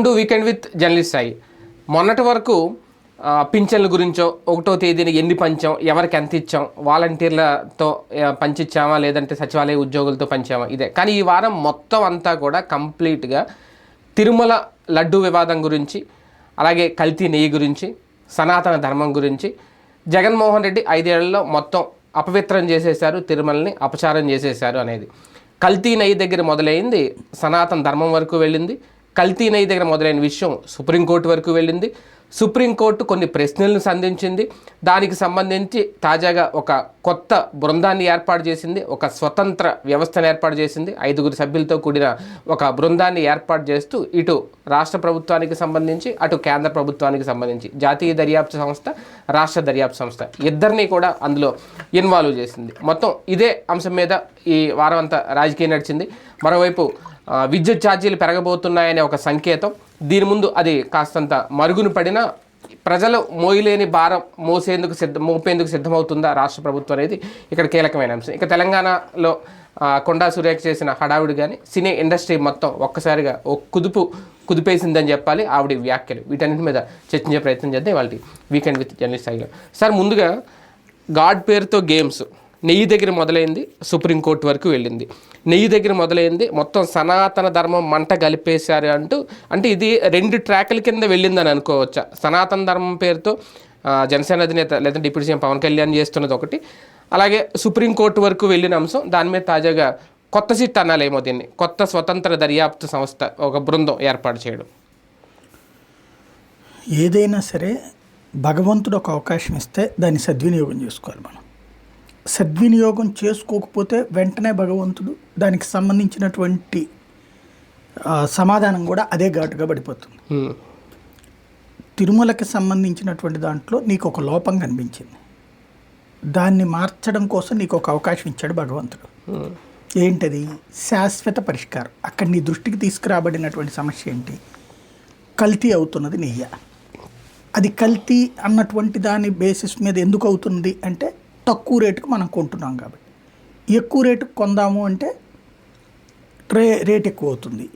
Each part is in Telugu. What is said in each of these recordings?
Weekend with journalist Sai. మొన్నటి వరకు పింఛన్ల గురించో, 1వ తేదీన ఎన్ని పంచాం, ఎవరికి ఎంత ఇచ్చాం, వాలంటీర్లతో పంచిచ్చామా లేదంటే సచివాలయ ఉద్యోగులతో పంచామా, ఇదే. కానీ ఈ వారం మొత్తం అంతా కూడా కంప్లీట్గా తిరుమల లడ్డు వివాదం గురించి, అలాగే కల్తీ నెయ్యి గురించి, సనాతన ధర్మం గురించి. జగన్మోహన్ రెడ్డి 5 ఏళ్లలో మొత్తం అపవిత్రం చేసేశారు, తిరుమలని అపచారం చేసేశారు అనేది. కల్తీ నెయ్యి దగ్గర మొదలైంది, సనాతన ధర్మం వరకు వెళ్ళింది. కల్తీ నెయ్యి దగ్గర మొదలైన విషయం సుప్రీంకోర్టు వరకు వెళ్ళింది. సుప్రీంకోర్టు కొన్ని ప్రశ్నలను సంధించింది. దానికి సంబంధించి తాజాగా ఒక కొత్త బృందాన్ని ఏర్పాటు చేసింది, ఒక స్వతంత్ర వ్యవస్థను ఏర్పాటు చేసింది. 5 సభ్యులతో కూడిన ఒక బృందాన్ని ఏర్పాటు చేస్తూ ఇటు రాష్ట్ర ప్రభుత్వానికి సంబంధించి, అటు కేంద్ర ప్రభుత్వానికి సంబంధించి జాతీయ దర్యాప్తు సంస్థ, రాష్ట్ర దర్యాప్తు సంస్థ ఇద్దరినీ కూడా అందులో ఇన్వాల్వ్ చేసింది. మొత్తం ఇదే అంశం మీద ఈ వారం అంతా రాజకీయం నడిచింది. మరోవైపు విద్యుత్ ఛార్జీలు పెరగబోతున్నాయనే ఒక సంకేతం. దీని ముందు అది కాస్తంత మరుగున పడినా ప్రజలు మోయలేని భారం మోపేందుకు సిద్ధమవుతుందా రాష్ట్ర ప్రభుత్వం అనేది ఇక్కడ కీలకమైన అంశం. ఇక తెలంగాణలో కొండా సురేఖ చేసిన హడావుడి కానీ సినీ ఇండస్ట్రీ మొత్తం ఒక్కసారిగా కుదిపేసిందని చెప్పాలి ఆవిడ వ్యాఖ్యలు. వీటన్నిటి మీద చర్చించే ప్రయత్నం చేద్దాం ఇవాళ వీకెండ్ విత్ జర్నలిస్ట్ సాయిలో. సార్, ముందుగా గాడ్ పేరుతో గేమ్స్ నెయ్యి దగ్గర మొదలైంది, సుప్రీంకోర్టు వరకు వెళ్ళింది. నెయ్యి దగ్గర మొదలైంది, మొత్తం సనాతన ధర్మం మంట కలిపేశారు అంటే ఇది 2 ట్రాకుల కింద వెళ్ళిందని అనుకోవచ్చా? సనాతన ధర్మం పేరుతో జనసేన అధినేత లేదంటే డిప్యూటీ సీఎం పవన్ కళ్యాణ్ చేస్తున్నది ఒకటి, అలాగే సుప్రీంకోర్టు వరకు వెళ్ళిన అంశం. దాని మీద తాజాగా కొత్త సిట్ అనాలేమో దీన్ని, కొత్త స్వతంత్ర దర్యాప్తు సంస్థ, ఒక బృందం ఏర్పాటు చేయడం. ఏదైనా సరే భగవంతుడు ఒక అవకాశం ఇస్తే దాన్ని సద్వినియోగం చేసుకోవాలి. మనం సద్వినియోగం చేసుకోకపోతే వెంటనే భగవంతుడు దానికి సంబంధించినటువంటి సమాధానం కూడా అదే ఘాటుగా పడిపోతుంది. తిరుమలకి సంబంధించినటువంటి దాంట్లో నీకు ఒక లోపం కనిపించింది, దాన్ని మార్చడం కోసం నీకు ఒక అవకాశం ఇచ్చాడు భగవంతుడు. ఏంటది? శాశ్వత పరిష్కారం. అక్కడ నీ దృష్టికి తీసుకురాబడినటువంటి సమస్య ఏంటి? కల్తీ అవుతున్నది నెయ్యి. అది కల్తీ అన్నటువంటి దాని బేసిస్ మీద ఎందుకు అవుతుంది అంటే తక్కువ రేటుకు మనం కొంటున్నాం కాబట్టి. ఎక్కువ రేటుకు కొందాము అంటే రేట్ ఎక్కువ అవుతుంది.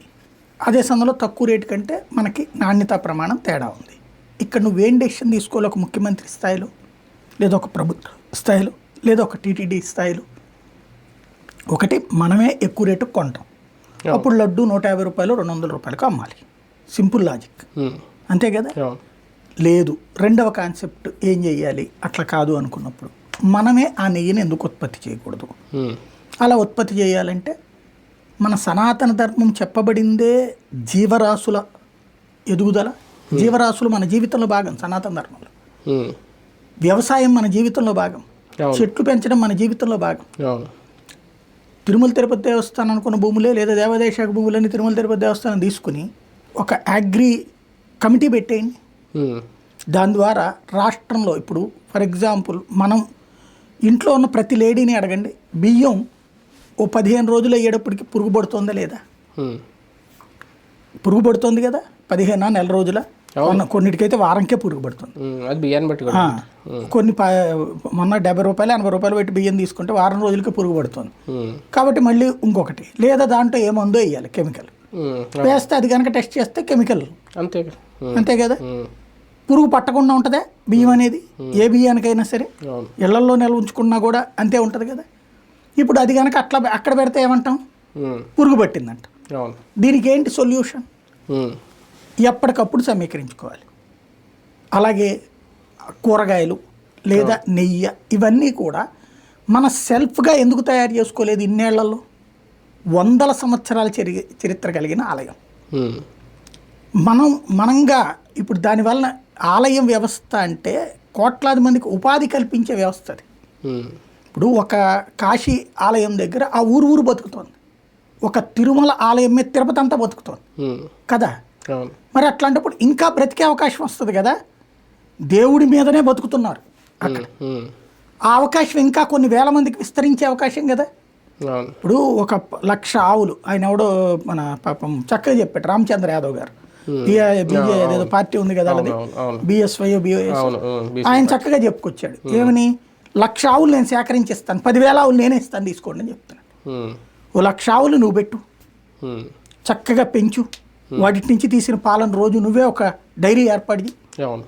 అదే సమయంలో తక్కువ రేటు కంటే మనకి నాణ్యతా ప్రమాణం తేడా ఉంది. ఇక్కడ నువ్వేం డెసిషన్ తీసుకోవాలి? ఒక ముఖ్యమంత్రి స్థాయిలో, లేదా ఒక ప్రభుత్వ స్థాయిలో, లేదా ఒక టీటీడీ స్థాయిలో. ఒకటి, మనమే ఎక్కువ రేటుకు కొంటాం, అప్పుడు లడ్డు 150 రూపాయలు 200 రూపాయలకు అమ్మాలి. సింపుల్ లాజిక్, అంతే కదా? లేదు, రెండవ కాన్సెప్ట్ ఏం చెయ్యాలి? అట్లా కాదు అనుకున్నప్పుడు మనమే ఆ నెయ్యిని ఎందుకు ఉత్పత్తి చేయకూడదు? అలా ఉత్పత్తి చేయాలంటే మన సనాతన ధర్మం చెప్పబడిందే జీవరాశుల ఎదుగుదల. జీవరాశులు మన జీవితంలో భాగం. సనాతన ధర్మంలో వ్యవసాయం మన జీవితంలో భాగం, చెట్లు పెంచడం మన జీవితంలో భాగం. తిరుమల తిరుపతి దేవస్థానం అనుకున్న భూములే, లేదా దేవాదాయ భూములని తిరుమల తిరుపతి దేవస్థానం తీసుకుని ఒక అగ్రి కమిటీ పెట్టేయండి. దాని ద్వారా రాష్ట్రంలో ఇప్పుడు ఫర్ ఎగ్జాంపుల్ మనం ఇంట్లో ఉన్న ప్రతి లేడీని అడగండి, బియ్యం ఓ 15 రోజులు అయ్యేటప్పటికి పురుగు పడుతుందా లేదా? పురుగు పడుతుంది కదా, 15 నెల రోజుల, కొన్నిటికైతే వారంకే పురుగు పడుతుంది. కొన్ని మొన్న 70 రూపాయలు 80 రూపాయలు పెట్టి బియ్యం తీసుకుంటే వారం రోజులకి పురుగు పడుతుంది. కాబట్టి మళ్ళీ ఇంకొకటి, లేదా దాంట్లో ఏమందో వేయాలి, కెమికల్ వేస్తే అది కనుక టెస్ట్ చేస్తే కెమికల్, అంతే కదా? పురుగు పట్టకుండా ఉంటుందా బియ్యం అనేది? ఏ బియ్యానికైనా సరే ఇళ్లలో నిల్వ ఉంచుకున్నా కూడా అంతే ఉంటుంది కదా. ఇప్పుడు అది కనుక అక్కడ పెడితే ఏమంటాం? పురుగు పట్టిందంట. దీనికి ఏంటి సొల్యూషన్? ఎప్పటికప్పుడు సమీకరించుకోవాలి. అలాగే కూరగాయలు లేదా నెయ్యి, ఇవన్నీ కూడా మన సెల్ఫ్గా ఎందుకు తయారు చేసుకోలేదు? ఇన్నేళ్లలో 100 సంవత్సరాల చరిత్ర కలిగిన ఆలయం. మనంగా ఇప్పుడు దానివల్ల ఆలయం వ్యవస్థ అంటే కోట్లాది మందికి ఉపాధి కల్పించే వ్యవస్థ అది. ఇప్పుడు ఒక కాశీ ఆలయం దగ్గర ఆ ఊరు బతుకుతోంది, ఒక తిరుమల ఆలయం మీద తిరుపతి అంతా బతుకుతోంది కదా. మరి అట్లాంటప్పుడు ఇంకా బ్రతికే అవకాశం వస్తుంది కదా. దేవుడి మీదనే బతుకుతున్నారు అక్కడ, ఆ అవకాశం ఇంకా కొన్ని వేల మందికి విస్తరించే అవకాశం కదా. ఇప్పుడు 1,00,000 ఆవులు, ఆయన ఎవడో మన పాపం చక్కగా చెప్పాడు రామచంద్ర యాదవ్ గారు, ఏదో పార్టీ ఉంది కదా, బిఎస్వై ఆయన చక్కగా చెప్పుకొచ్చాడు. ఏమని? 1,00,000 ఆవులు నేను సేకరించిస్తాను, 10,000 ఆవులు నేనే ఇస్తాను తీసుకోండి అని చెప్తున్నాను. ఓ 1,00,000 ఆవులు నువ్వు పెట్టు, చక్కగా పెంచు, వాటి నుంచి తీసిన పాలను రోజు నువ్వే ఒక డైరీ ఏర్పాటు చేయి. అవును.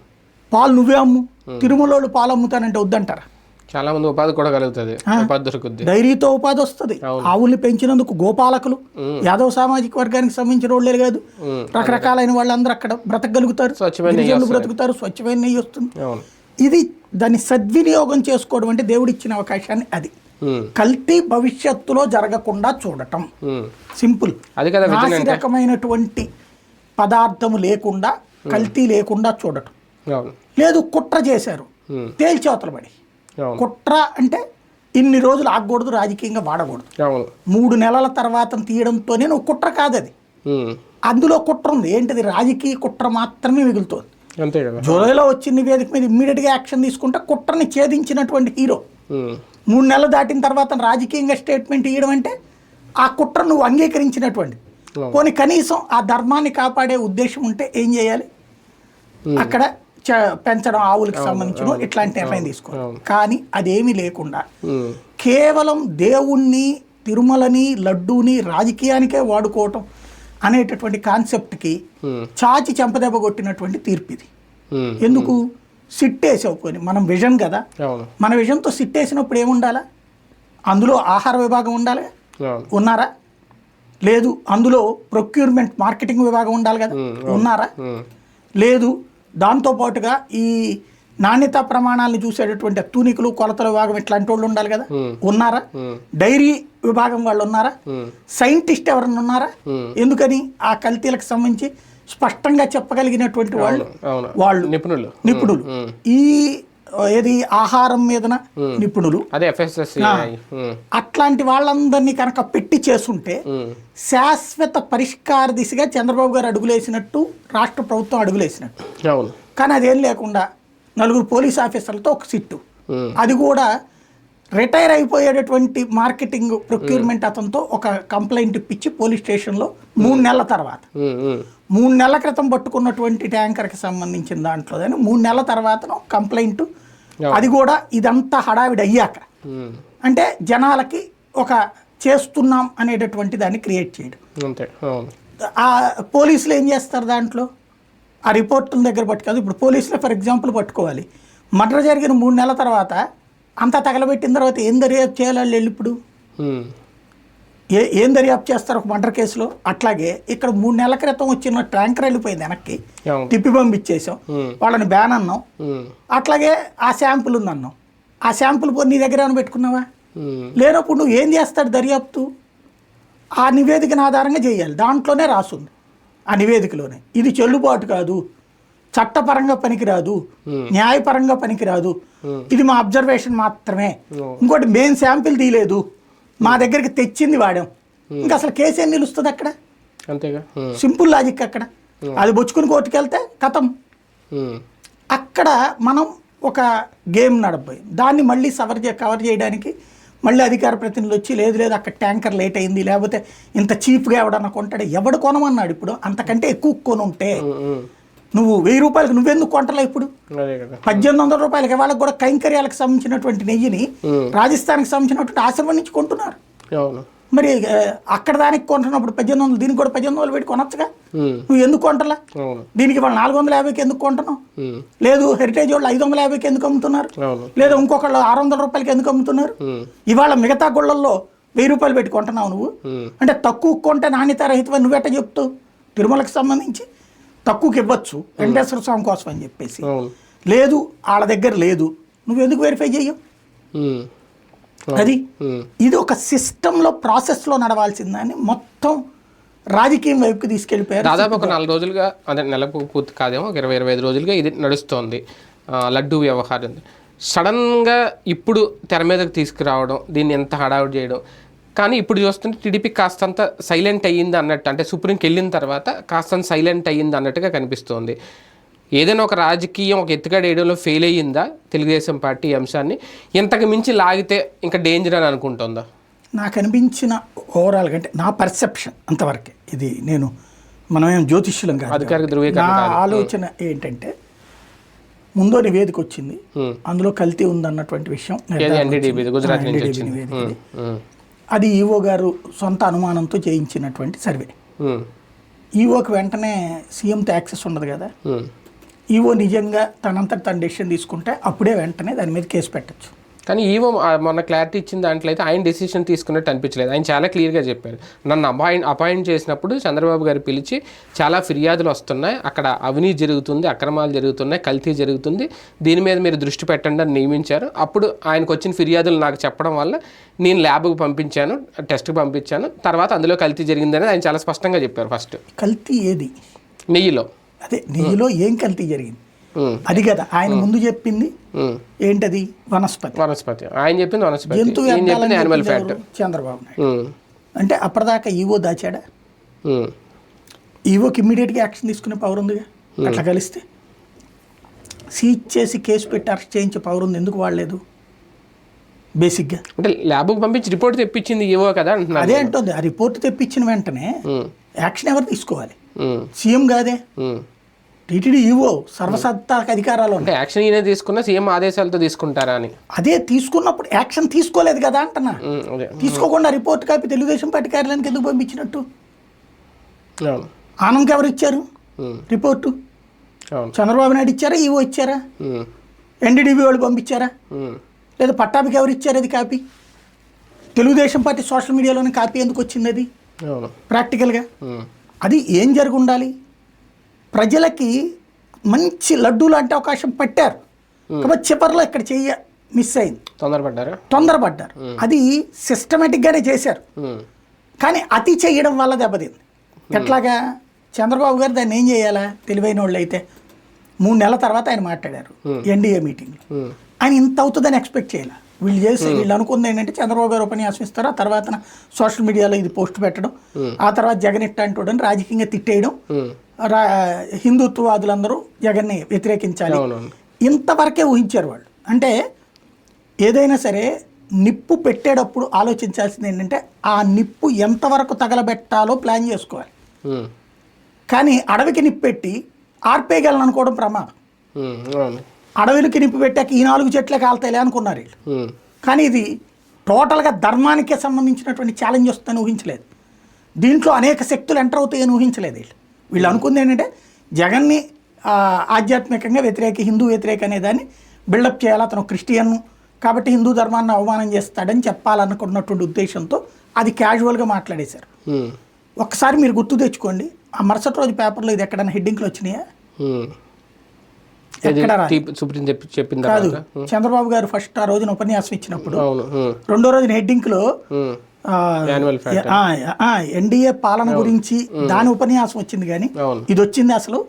పాలు నువ్వే అమ్ము. తిరుమలలో పాలు అమ్ముతానంటే వద్దంటారా? చాలా మంది ఉపాధి కూడా కలుగుతుంది, ఉపాధి దొరుకుద్ది. డైరీతో ఉపాధి వస్తుంది. ఆవుల్ని పెంచినందుకు గోపాలకులు, యాదవ సామాజిక వర్గానికి సంబంధించిన వాళ్ళే కాదు, రకరకాలైన వాళ్ళందరూ అక్కడ బ్రతకగలుగుతారు, గిరిజనులు బ్రతుకుతారు, స్వచ్ఛమైన నెయ్యి వస్తుంది. ఇది దాన్ని సద్వినియోగం చేసుకోవడం అంటే దేవుడిచ్చిన అవకాశాన్ని. అది కల్తీ భవిష్యత్తులో జరగకుండా చూడటం. సింపుల్. నాసిరకమైనటువంటి పదార్థము లేకుండా, కల్తీ లేకుండా చూడటం. లేదు కుట్ర చేశారు, తేల్చేవతల పడి. కుట్ర అంటే ఇన్ని రోజులు ఆగకూడదు, రాజకీయంగా వాడకూడదు. 3 నెలల తర్వాత తీయడంతోనే నువ్వు కుట్ర కాదు అది. అందులో కుట్ర ఉంది. ఏంటిది? రాజకీయ కుట్ర మాత్రమే మిగులుతుంది. జూలైలో వచ్చిన నివేదిక మీద ఇమ్మీడియట్గా యాక్షన్ తీసుకుంటే కుట్రని ఛేదించినటువంటి హీరో. 3 నెలలు దాటిన తర్వాత రాజకీయంగా స్టేట్మెంట్ ఇవ్వడం అంటే ఆ కుట్ర నువ్వు అంగీకరించినటువంటి. పోనీ కనీసం ఆ ధర్మాన్ని కాపాడే ఉద్దేశం ఉంటే ఏం చేయాలి? అక్కడ పెంచడం, ఆవులకు సంబంధించిన ఇట్లాంటి నిర్ణయం తీసుకోవాలి. కానీ అదేమీ లేకుండా కేవలం దేవుణ్ణి, తిరుమలని, లడ్డూని రాజకీయానికే వాడుకోవటం అనేటటువంటి కాన్సెప్ట్కి చాచి చెంపదెబ్బ కొట్టినటువంటి తీర్పు ఇది. ఎందుకు? సిట్టేసావు. పోని మనం విజన్ కదా, మన విజన్తో సిట్టేసినప్పుడు ఏముండాలా? అందులో ఆహార విభాగం ఉండాలి, ఉన్నారా? లేదు. అందులో ప్రొక్యూర్మెంట్, మార్కెటింగ్ విభాగం ఉండాలి కదా, ఉన్నారా? లేదు. దాంతోపాటుగా ఈ నాణ్యతా ప్రమాణాలను చూసేటటువంటి తూనికలు, కొలతల విభాగం ఇట్లాంటి వాళ్ళు ఉండాలి కదా, ఉన్నారా? డైరీ విభాగం వాళ్ళు ఉన్నారా? సైంటిస్ట్ ఎవరన్నా ఉన్నారా? ఎందుకని? ఆ కల్తీలకు సంబంధించి స్పష్టంగా చెప్పగలిగినటువంటి వాళ్ళు నిపుణులు. ఈ ఏది ఆహారం మీదన నిపుణులు, అట్లాంటి వాళ్ళందరినీ కనుక పెట్టి చేస్తుంటే శాశ్వత పరిష్కార దిశగా చంద్రబాబు గారు అడుగులేసినట్టు, రాష్ట్ర ప్రభుత్వం అడుగులేసినట్టు. కానీ అదేం లేకుండా 4 పోలీస్ ఆఫీసర్లతో ఒక సిట్టు, అది కూడా రిటైర్ అయిపోయేటటువంటి మార్కెటింగ్ ప్రొక్యూర్మెంట్ అతనితో ఒక కంప్లైంట్ ఇప్పించి పోలీస్ స్టేషన్లో 3 నెలల తర్వాత, 3 నెలల క్రితం పట్టుకున్నటువంటి ట్యాంకర్కి సంబంధించిన దాంట్లో 3 నెలల తర్వాత కంప్లైంట్. అది కూడా ఇదంతా హడావిడి అయ్యాక, అంటే జనాలకి ఒక చేస్తున్నాం అనేటటువంటి దాన్ని క్రియేట్ చేయడం. ఆ పోలీసులు ఏం చేస్తారు? దాంట్లో ఆ రిపోర్టుల దగ్గర పట్టుకోదు. ఇప్పుడు పోలీసులు ఫర్ ఎగ్జాంపుల్ పట్టుకోవాలి, మర్డర్ జరిగిన 3 నెలల తర్వాత అంతా తగలబెట్టిన తర్వాత ఏం దర్యాప్తు చేయాలి వాళ్ళు వెళ్ళి? ఇప్పుడు ఏం దర్యాప్తు చేస్తారు ఒక మర్డర్ కేసులో? అట్లాగే ఇక్కడ 3 నెలల క్రితం వచ్చిన ట్యాంకర్ వెళ్ళిపోయింది, వెనక్కి తిప్పి పంపించేసాం, వాళ్ళని బ్యాన్ అన్నాం. అట్లాగే ఆ శాంపుల్ ఉందన్నాం, ఆ శాంపుల్ నీ దగ్గర ఏమైనా పెట్టుకున్నావా? లేనప్పుడు నువ్వు ఏం చేస్తాడు దర్యాప్తు? ఆ నివేదికను ఆధారంగా చేయాలి. దాంట్లోనే రాసుంది, ఆ నివేదికలోనే ఇది చెల్లుబాటు కాదు, చట్టపరంగా పనికిరాదు, న్యాయపరంగా పనికిరాదు, ఇది మా అబ్జర్వేషన్ మాత్రమే. ఇంకోటి మెయిన్ శాంపిల్ తీయలేదు, మా దగ్గరికి తెచ్చింది వాడాం. ఇంకా అసలు కేసు ఏం నిలుస్తుంది అక్కడ? అంతేగా. సింపుల్ లాజిక్ అక్కడ. అది బొచ్చుకుని కోర్టుకు వెళ్తే కథం. అక్కడ మనం ఒక గేమ్ నడపబోయి దాన్ని మళ్ళీ కవర్ చేయడానికి మళ్ళీ అధికార ప్రతినిధులు వచ్చి లేదు అక్కడ ట్యాంకర్ లేట్ అయింది, లేకపోతే ఇంత చీప్గా ఎవడన్నా కొంటాడు. ఎవడు కొనమన్నాడు? ఇప్పుడు అంతకంటే ఎక్కువ కొనుంటే నువ్వు 1000 రూపాయలకు నువ్వెందుకు కొంటలే? ఇప్పుడు 1800 రూపాయలకి వాళ్ళకి కూడా కైంకర్యాలకు సంబంధించినటువంటి నెయ్యిని రాజస్థాన్కి సంబంధించినటువంటి ఆశ్రమం నుంచి కొంటున్నారు. మరి అక్కడ దానికి కొంటున్నప్పుడు 1800, దీనికి కూడా 1800 పెట్టి కొనొచ్చుగా. నువ్వు ఎందుకు కొంటలా? దీనికి వాళ్ళు 450కి ఎందుకు కొంటున్నావు? లేదు హెరిటేజ్ వాళ్ళు 550కి ఎందుకు అమ్ముతున్నారు? లేదా ఇంకొకళ్ళు 600 రూపాయలకి ఎందుకు అమ్ముతున్నారు? ఇవాళ మిగతా గుళ్ళల్లో 1000 రూపాయలు పెట్టి కొంటున్నావు నువ్వు. అంటే తక్కువ కొంటే నాణ్యత రహితమని నువ్వెట్ట చెప్తావు? తిరుమలకి సంబంధించి తక్కువకి ఇవ్వచ్చు వెంకటేశ్వర స్వామి కోసం అని చెప్పేసి, లేదు వాళ్ళ దగ్గర లేదు, నువ్వు ఎందుకు వెరిఫై చెయ్యవు? అది ఇది ఒక సిస్టంలో ప్రాసెస్లో నడవాల్సిందని మొత్తం రాజకీయం వైపుకి తీసుకెళ్ళిపోయారు. దాదాపు ఒక 4 రోజులుగా, అదే నెలకు పూర్తి కాదేమో, 20-25 రోజులుగా ఇది నడుస్తోంది లడ్డూ వ్యవహారం. సడన్గా ఇప్పుడు తెర మీదకి తీసుకురావడం, దీన్ని ఎంత హడావుడి చేయడం. కానీ ఇప్పుడు చూస్తుంటే టీడీపీ కాస్తంత సైలెంట్ అయ్యింది అన్నట్టు, అంటే సుప్రీంకి వెళ్ళిన తర్వాత కాస్తంత సైలెంట్ అయ్యింది అన్నట్టుగా కనిపిస్తోంది. ఏదైనా ఒక రాజకీయం ఒక ఎత్తుగడ వేయడంలో ఫెయిల్ అయ్యిందా తెలుగుదేశం పార్టీ ఈ అంశాన్ని? ఇంతకు మించి లాగితే ఇంకా డేంజర్ అని అనుకుంటుందా? నాకు అనిపించిన ఓవరాల్గా, అంటే నా పర్సెప్షన్ అంతవరకే, ఇది మనమేం జ్యోతిష్యులం కాదు, అధికారిక ధృవీకరణ. నా ఆలోచన ఏంటంటే, ముందో నివేదిక వచ్చింది, అందులో కల్తీ ఉందన్నటువంటి విషయం గుజరాత్ అది ఈవో గారు సొంత అనుమానంతో చేయించినటువంటి సర్వే. ఈవోకి వెంటనే సీఎంతో యాక్సెస్ ఉండదు కదా. ఈవో నిజంగా తనంతట తన డెసిషన్ తీసుకుంటే అప్పుడే వెంటనే దాని మీద కేసు పెట్టచ్చు. కానీ ఈవో మొన్న క్లారిటీ ఇచ్చిన దాంట్లో అయితే ఆయన డెసిషన్ తీసుకున్నట్టు అనిపించలేదు. ఆయన చాలా క్లియర్గా చెప్పారు, నన్ను అపాయింట్ చేసినప్పుడు చంద్రబాబు గారు పిలిచి చాలా ఫిర్యాదులు వస్తున్నాయి, అక్కడ అవినీతి జరుగుతుంది, అక్రమాలు జరుగుతున్నాయి, కల్తీ జరుగుతుంది, దీని మీద మీరు దృష్టి పెట్టండి అని నియమించారు. అప్పుడు ఆయనకు వచ్చిన ఫిర్యాదులు నాకు చెప్పడం వల్ల నేను ల్యాబ్కి పంపించాను, టెస్ట్కి పంపించాను, తర్వాత అందులో కల్తీ జరిగిందని ఆయన చాలా స్పష్టంగా చెప్పారు. ఫస్ట్ కల్తీ ఏది? నెయ్యిలో. అదే నెయ్యిలో ఏం కల్తీ జరిగింది అది కదా ఆయన ముందు చెప్పింది. ఏంటది? వనస్పతి. ఆయన చెప్పింది వనస్పతి, యానిమల్ ఫ్యాట్. చంద్రబాబు నాయుడు అంటే అప్పటిదాకా ఈవో దాచాడా? ఈవోకి ఇమ్మీడియట్గా యాక్షన్ తీసుకునే పవర్ ఉందిగా. అట్లా కలిస్తే సీజ్ చేసి కేసు పెట్టి అరెస్ట్ చేయించే పవర్ ఉంది, ఎందుకు వాడలేదు? బేసిక్గా అంటే ల్యాబ్కి పంపించి రిపోర్ట్ తెప్పించింది ఈవో కదా అంటున్నారు. అదే అంటుంది, ఆ రిపోర్ట్ తెప్పించిన వెంటనే యాక్షన్ ఎవరు తీసుకోవాలి? సీఎం కాదే, టీటీడీ ఈవో సర్వసత్తాక అధికారాలు. అంటే యాక్షన్ ఈయన తీసుకున్న సీఎం ఆదేశాలతో తీసుకుంటారా అని. అదే తీసుకున్నప్పుడు యాక్షన్ తీసుకోలేదు కదా అంటున్నా. తీసుకోకుండా రిపోర్ట్ కాపీ తెలుగుదేశం పార్టీ కార్యాలయానికి ఎందుకు పంపించినట్టు? ఆనంద్కి ఎవరు ఇచ్చారు రిపోర్టు? చంద్రబాబు నాయుడు ఇచ్చారా, ఈవో ఇచ్చారా? ఎన్డీడీబీ వాళ్ళు పంపించారా? లేదా పట్టాభికి ఎవరు ఇచ్చారు అది కాపీ? తెలుగుదేశం పార్టీ సోషల్ మీడియాలోనే కాపీ ఎందుకు వచ్చింది? అది ప్రాక్టికల్గా అది ఏం జరిగి ఉండాలి? ప్రజలకి మంచి లడ్డూ లాంటి అవకాశం పెట్టారు కాబట్టి చివరిలో ఇక్కడ మిస్ అయింది, తొందరపడ్డారు. అది సిస్టమేటిక్గానే చేశారు కానీ అతి చేయడం వల్ల దెబ్బతింది. ఎట్లాగా? చంద్రబాబు గారు దాన్ని ఏం చేయాలా? తెలివైన వాళ్ళు అయితే 3 నెలల తర్వాత ఆయన మాట్లాడారు ఎన్డీఏ మీటింగ్లో. ఆయన ఇంత అవుతుందని ఎక్స్పెక్ట్ చేయాలి. వీళ్ళు అనుకుంది ఏంటంటే చంద్రబాబు గారు ఉపన్యాసం ఇస్తారు, ఆ తర్వాత సోషల్ మీడియాలో ఇది పోస్ట్ పెట్టడం, ఆ తర్వాత జగన్ ఇట్టంటోడని రాజకీయంగా తిట్టేయడం, హిందుత్వవాదులందరూ జగన్ని వ్యతిరేకించాలి, ఇంతవరకే ఊహించారు వాళ్ళు. అంటే ఏదైనా సరే నిప్పు పెట్టేటప్పుడు ఆలోచించాల్సింది ఏంటంటే ఆ నిప్పు ఎంతవరకు తగలబెట్టాలో ప్లాన్ చేసుకోవాలి. కానీ అడవికి నిప్పు పెట్టి ఆర్పేయగలను అనుకోవడం ప్రమాదం. అడవికి నిప్పు పెట్టాక ఈ 4 చెట్లే కాలుతాయిలే అనుకున్నారు వీళ్ళు. కానీ ఇది టోటల్గా ధర్మానికే సంబంధించినటువంటి ఛాలెంజ్ వస్తుందని ఊహించలేదు. దీంట్లో అనేక శక్తులు ఎంటర్ అవుతాయని ఊహించలేదు వీళ్ళు అనుకుంది ఏంటంటే జగన్ని ఆధ్యాత్మికంగా హిందూ వ్యతిరేక అనేదాన్ని బిల్డప్ చేయాలి, అతను క్రిస్టియన్ కాబట్టి హిందూ ధర్మాన్ని అవమానం చేస్తాడని చెప్పాలనుకున్నటువంటి ఉద్దేశంతో అది క్యాజువల్గా మాట్లాడేశారు. ఒక్కసారి మీరు గుర్తు తెచ్చుకోండి, ఆ మరుసటి రోజు పేపర్లో ఇది ఎక్కడైనా హెడ్డింగ్లు వచ్చినాయా? కాదు. చంద్రబాబు గారు ఫస్ట్ ఆ రోజున ఉపన్యాసం ఇచ్చినప్పుడు రెండో రోజున హెడ్డింగ్ లో ఎన్డీఏ పాలన గురించి దాని ఉపన్యాసం వచ్చింది కానీ ఇది వచ్చింది అసలు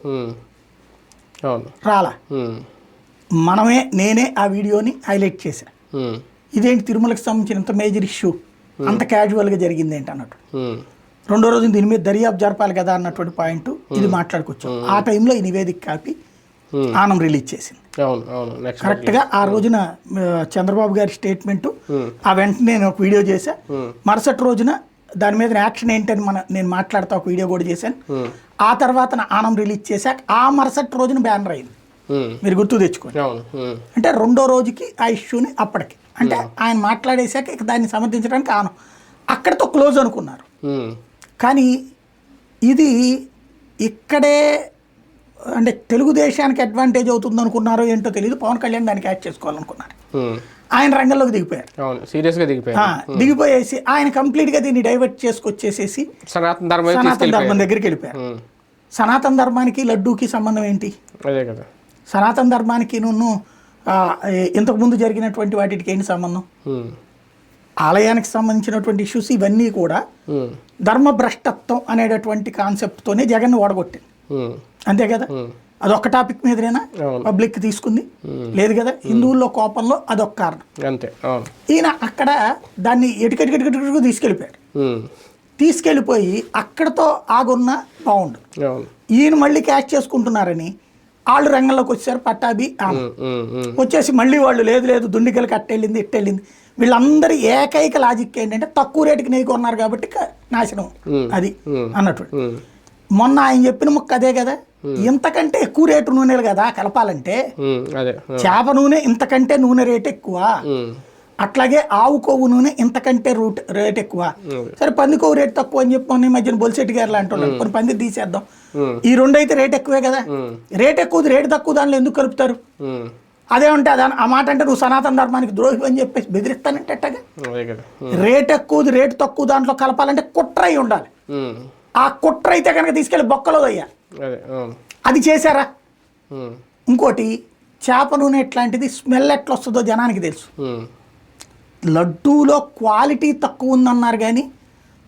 రాలా. నేనే ఆ వీడియోని హైలైట్ చేశా. ఇదేంటి తిరుమలకి సంబంధించిన ఇంత మేజర్ ఇష్యూ అంత క్యాజువల్గా జరిగింది ఏంటి అన్నట్టు. రెండో రోజు దీని మీద దర్యాప్తు జరపాలి కదా అన్నటువంటి పాయింట్ ఇది మాట్లాడుకోవచ్చు. ఆ టైంలో ఈ నివేదిక కాపీ ఆనం రిలీజ్ చేసింది. కరెక్ట్గా ఆ రోజున చంద్రబాబు గారి స్టేట్మెంటు ఆ వెంటనే నేను ఒక వీడియో చేశా. మరుసటి రోజున దాని మీద యాక్షన్ ఏంటని నేను మాట్లాడుతూ ఒక వీడియో కూడా చేశాను. ఆ తర్వాత ఆనం రిలీజ్ చేశాక ఆ మరుసటి రోజున బ్యానర్ అయింది. మీరు గుర్తు తెచ్చుకోండి. అంటే రెండో రోజుకి ఆ ఇష్యూని అప్పటికి అంటే ఆయన మాట్లాడేశాక ఇక దాన్ని సమర్థించడానికి ఆనం అక్కడితో క్లోజ్ అనుకున్నారు. కానీ ఇది ఇక్కడే అంటే తెలుగుదేశానికి అడ్వాంటేజ్ అవుతుంది అనుకున్నారో ఏంటో తెలియదు. పవన్ కళ్యాణ్ దానికి యాడ్ చేసుకోవాలనుకున్నారు. ఆయన రంగంలోకి దిగిపోయారు, సీరియస్గా దిగిపోయేసి ఆయన కంప్లీట్గా దీన్ని డైవర్ట్ చేసుకొచ్చేసేసి సనాతన ధర్మం దగ్గరికి వెళ్ళిపోయారు. సనాతన ధర్మానికి లడ్డూకి సంబంధం ఏంటి? సనాతన ధర్మానికి ఇంతకుముందు జరిగినటువంటి వాటికి ఏంటి సంబంధం? ఆలయానికి సంబంధించినటువంటి ఇష్యూస్ ఇవన్నీ కూడా ధర్మ భ్రష్టత్వం అనేటటువంటి కాన్సెప్ట్తోనే జగన్ ఓడగొట్టింది. అంతే కదా? అదొక్క టాపిక్ మీదనేనా పబ్లిక్ తీసుకుంది? లేదు కదా. హిందువుల్లో కోపంలో అదొక కారణం. ఈయన అక్కడ దాన్ని ఎటుకెటుకెటుకెటుకు తీసుకెళ్ళిపోయి అక్కడతో ఆగున్న బాగుండు. ఈయన మళ్ళీ క్యాచ్ చేసుకుంటున్నారని వాళ్ళు రంగంలోకి వచ్చారు. పట్టాభి వచ్చేసి మళ్ళీ వాళ్ళు లేదు దుండిగలకి అట్టెళ్ళింది ఇట్టెళ్ళింది. వీళ్ళందరి ఏకైక లాజిక్ ఏంటంటే తక్కువ రేటుకి నెయ్యి కొన్నారు కాబట్టి నాశనం అది అన్నట్టు. మొన్న ఆయన చెప్పిన ముక్క అదే కదా, ఇంతకంటే ఎక్కువ రేటు నూనెలు కదా కలపాలంటే. చేప నూనె ఇంతకంటే నూనె రేటు ఎక్కువ. అట్లాగే ఆవు కొవ్వు నూనె ఇంతకంటే రేట్ ఎక్కువ. సరే పంది కొవ్వు రేట్ తక్కువ అని చెప్పి మొన్న ఈ మధ్యన బొలిశెట్టి గారు అంటున్నారు కొన్ని పంది తీసేద్దాం. ఈ రెండు అయితే రేట్ ఎక్కువే కదా. రేట్ ఎక్కువ రేట్ తక్కువ దానిలో ఎందుకు కలుపుతారు? అదేమంటే ఆ మాట అంటే నువ్వు సనాతన ధర్మానికి ద్రోహి అని చెప్పేసి బెదిరిస్తానంటే ఎట్టగా? రేట్ ఎక్కువ రేటు తక్కువ దాంట్లో కలపాలంటే కుట్ర అయి ఉండాలి. ఆ కుట్ర అయితే కనుక తీసుకెళ్ళి బొక్కలో అయ్యా అది చేశారా? ఇంకోటి చేప నూనె ఎట్లాంటిది స్మెల్ ఎట్లా వస్తుందో జనానికి తెలుసు. లడ్డూలో క్వాలిటీ తక్కువ ఉందన్నారు కానీ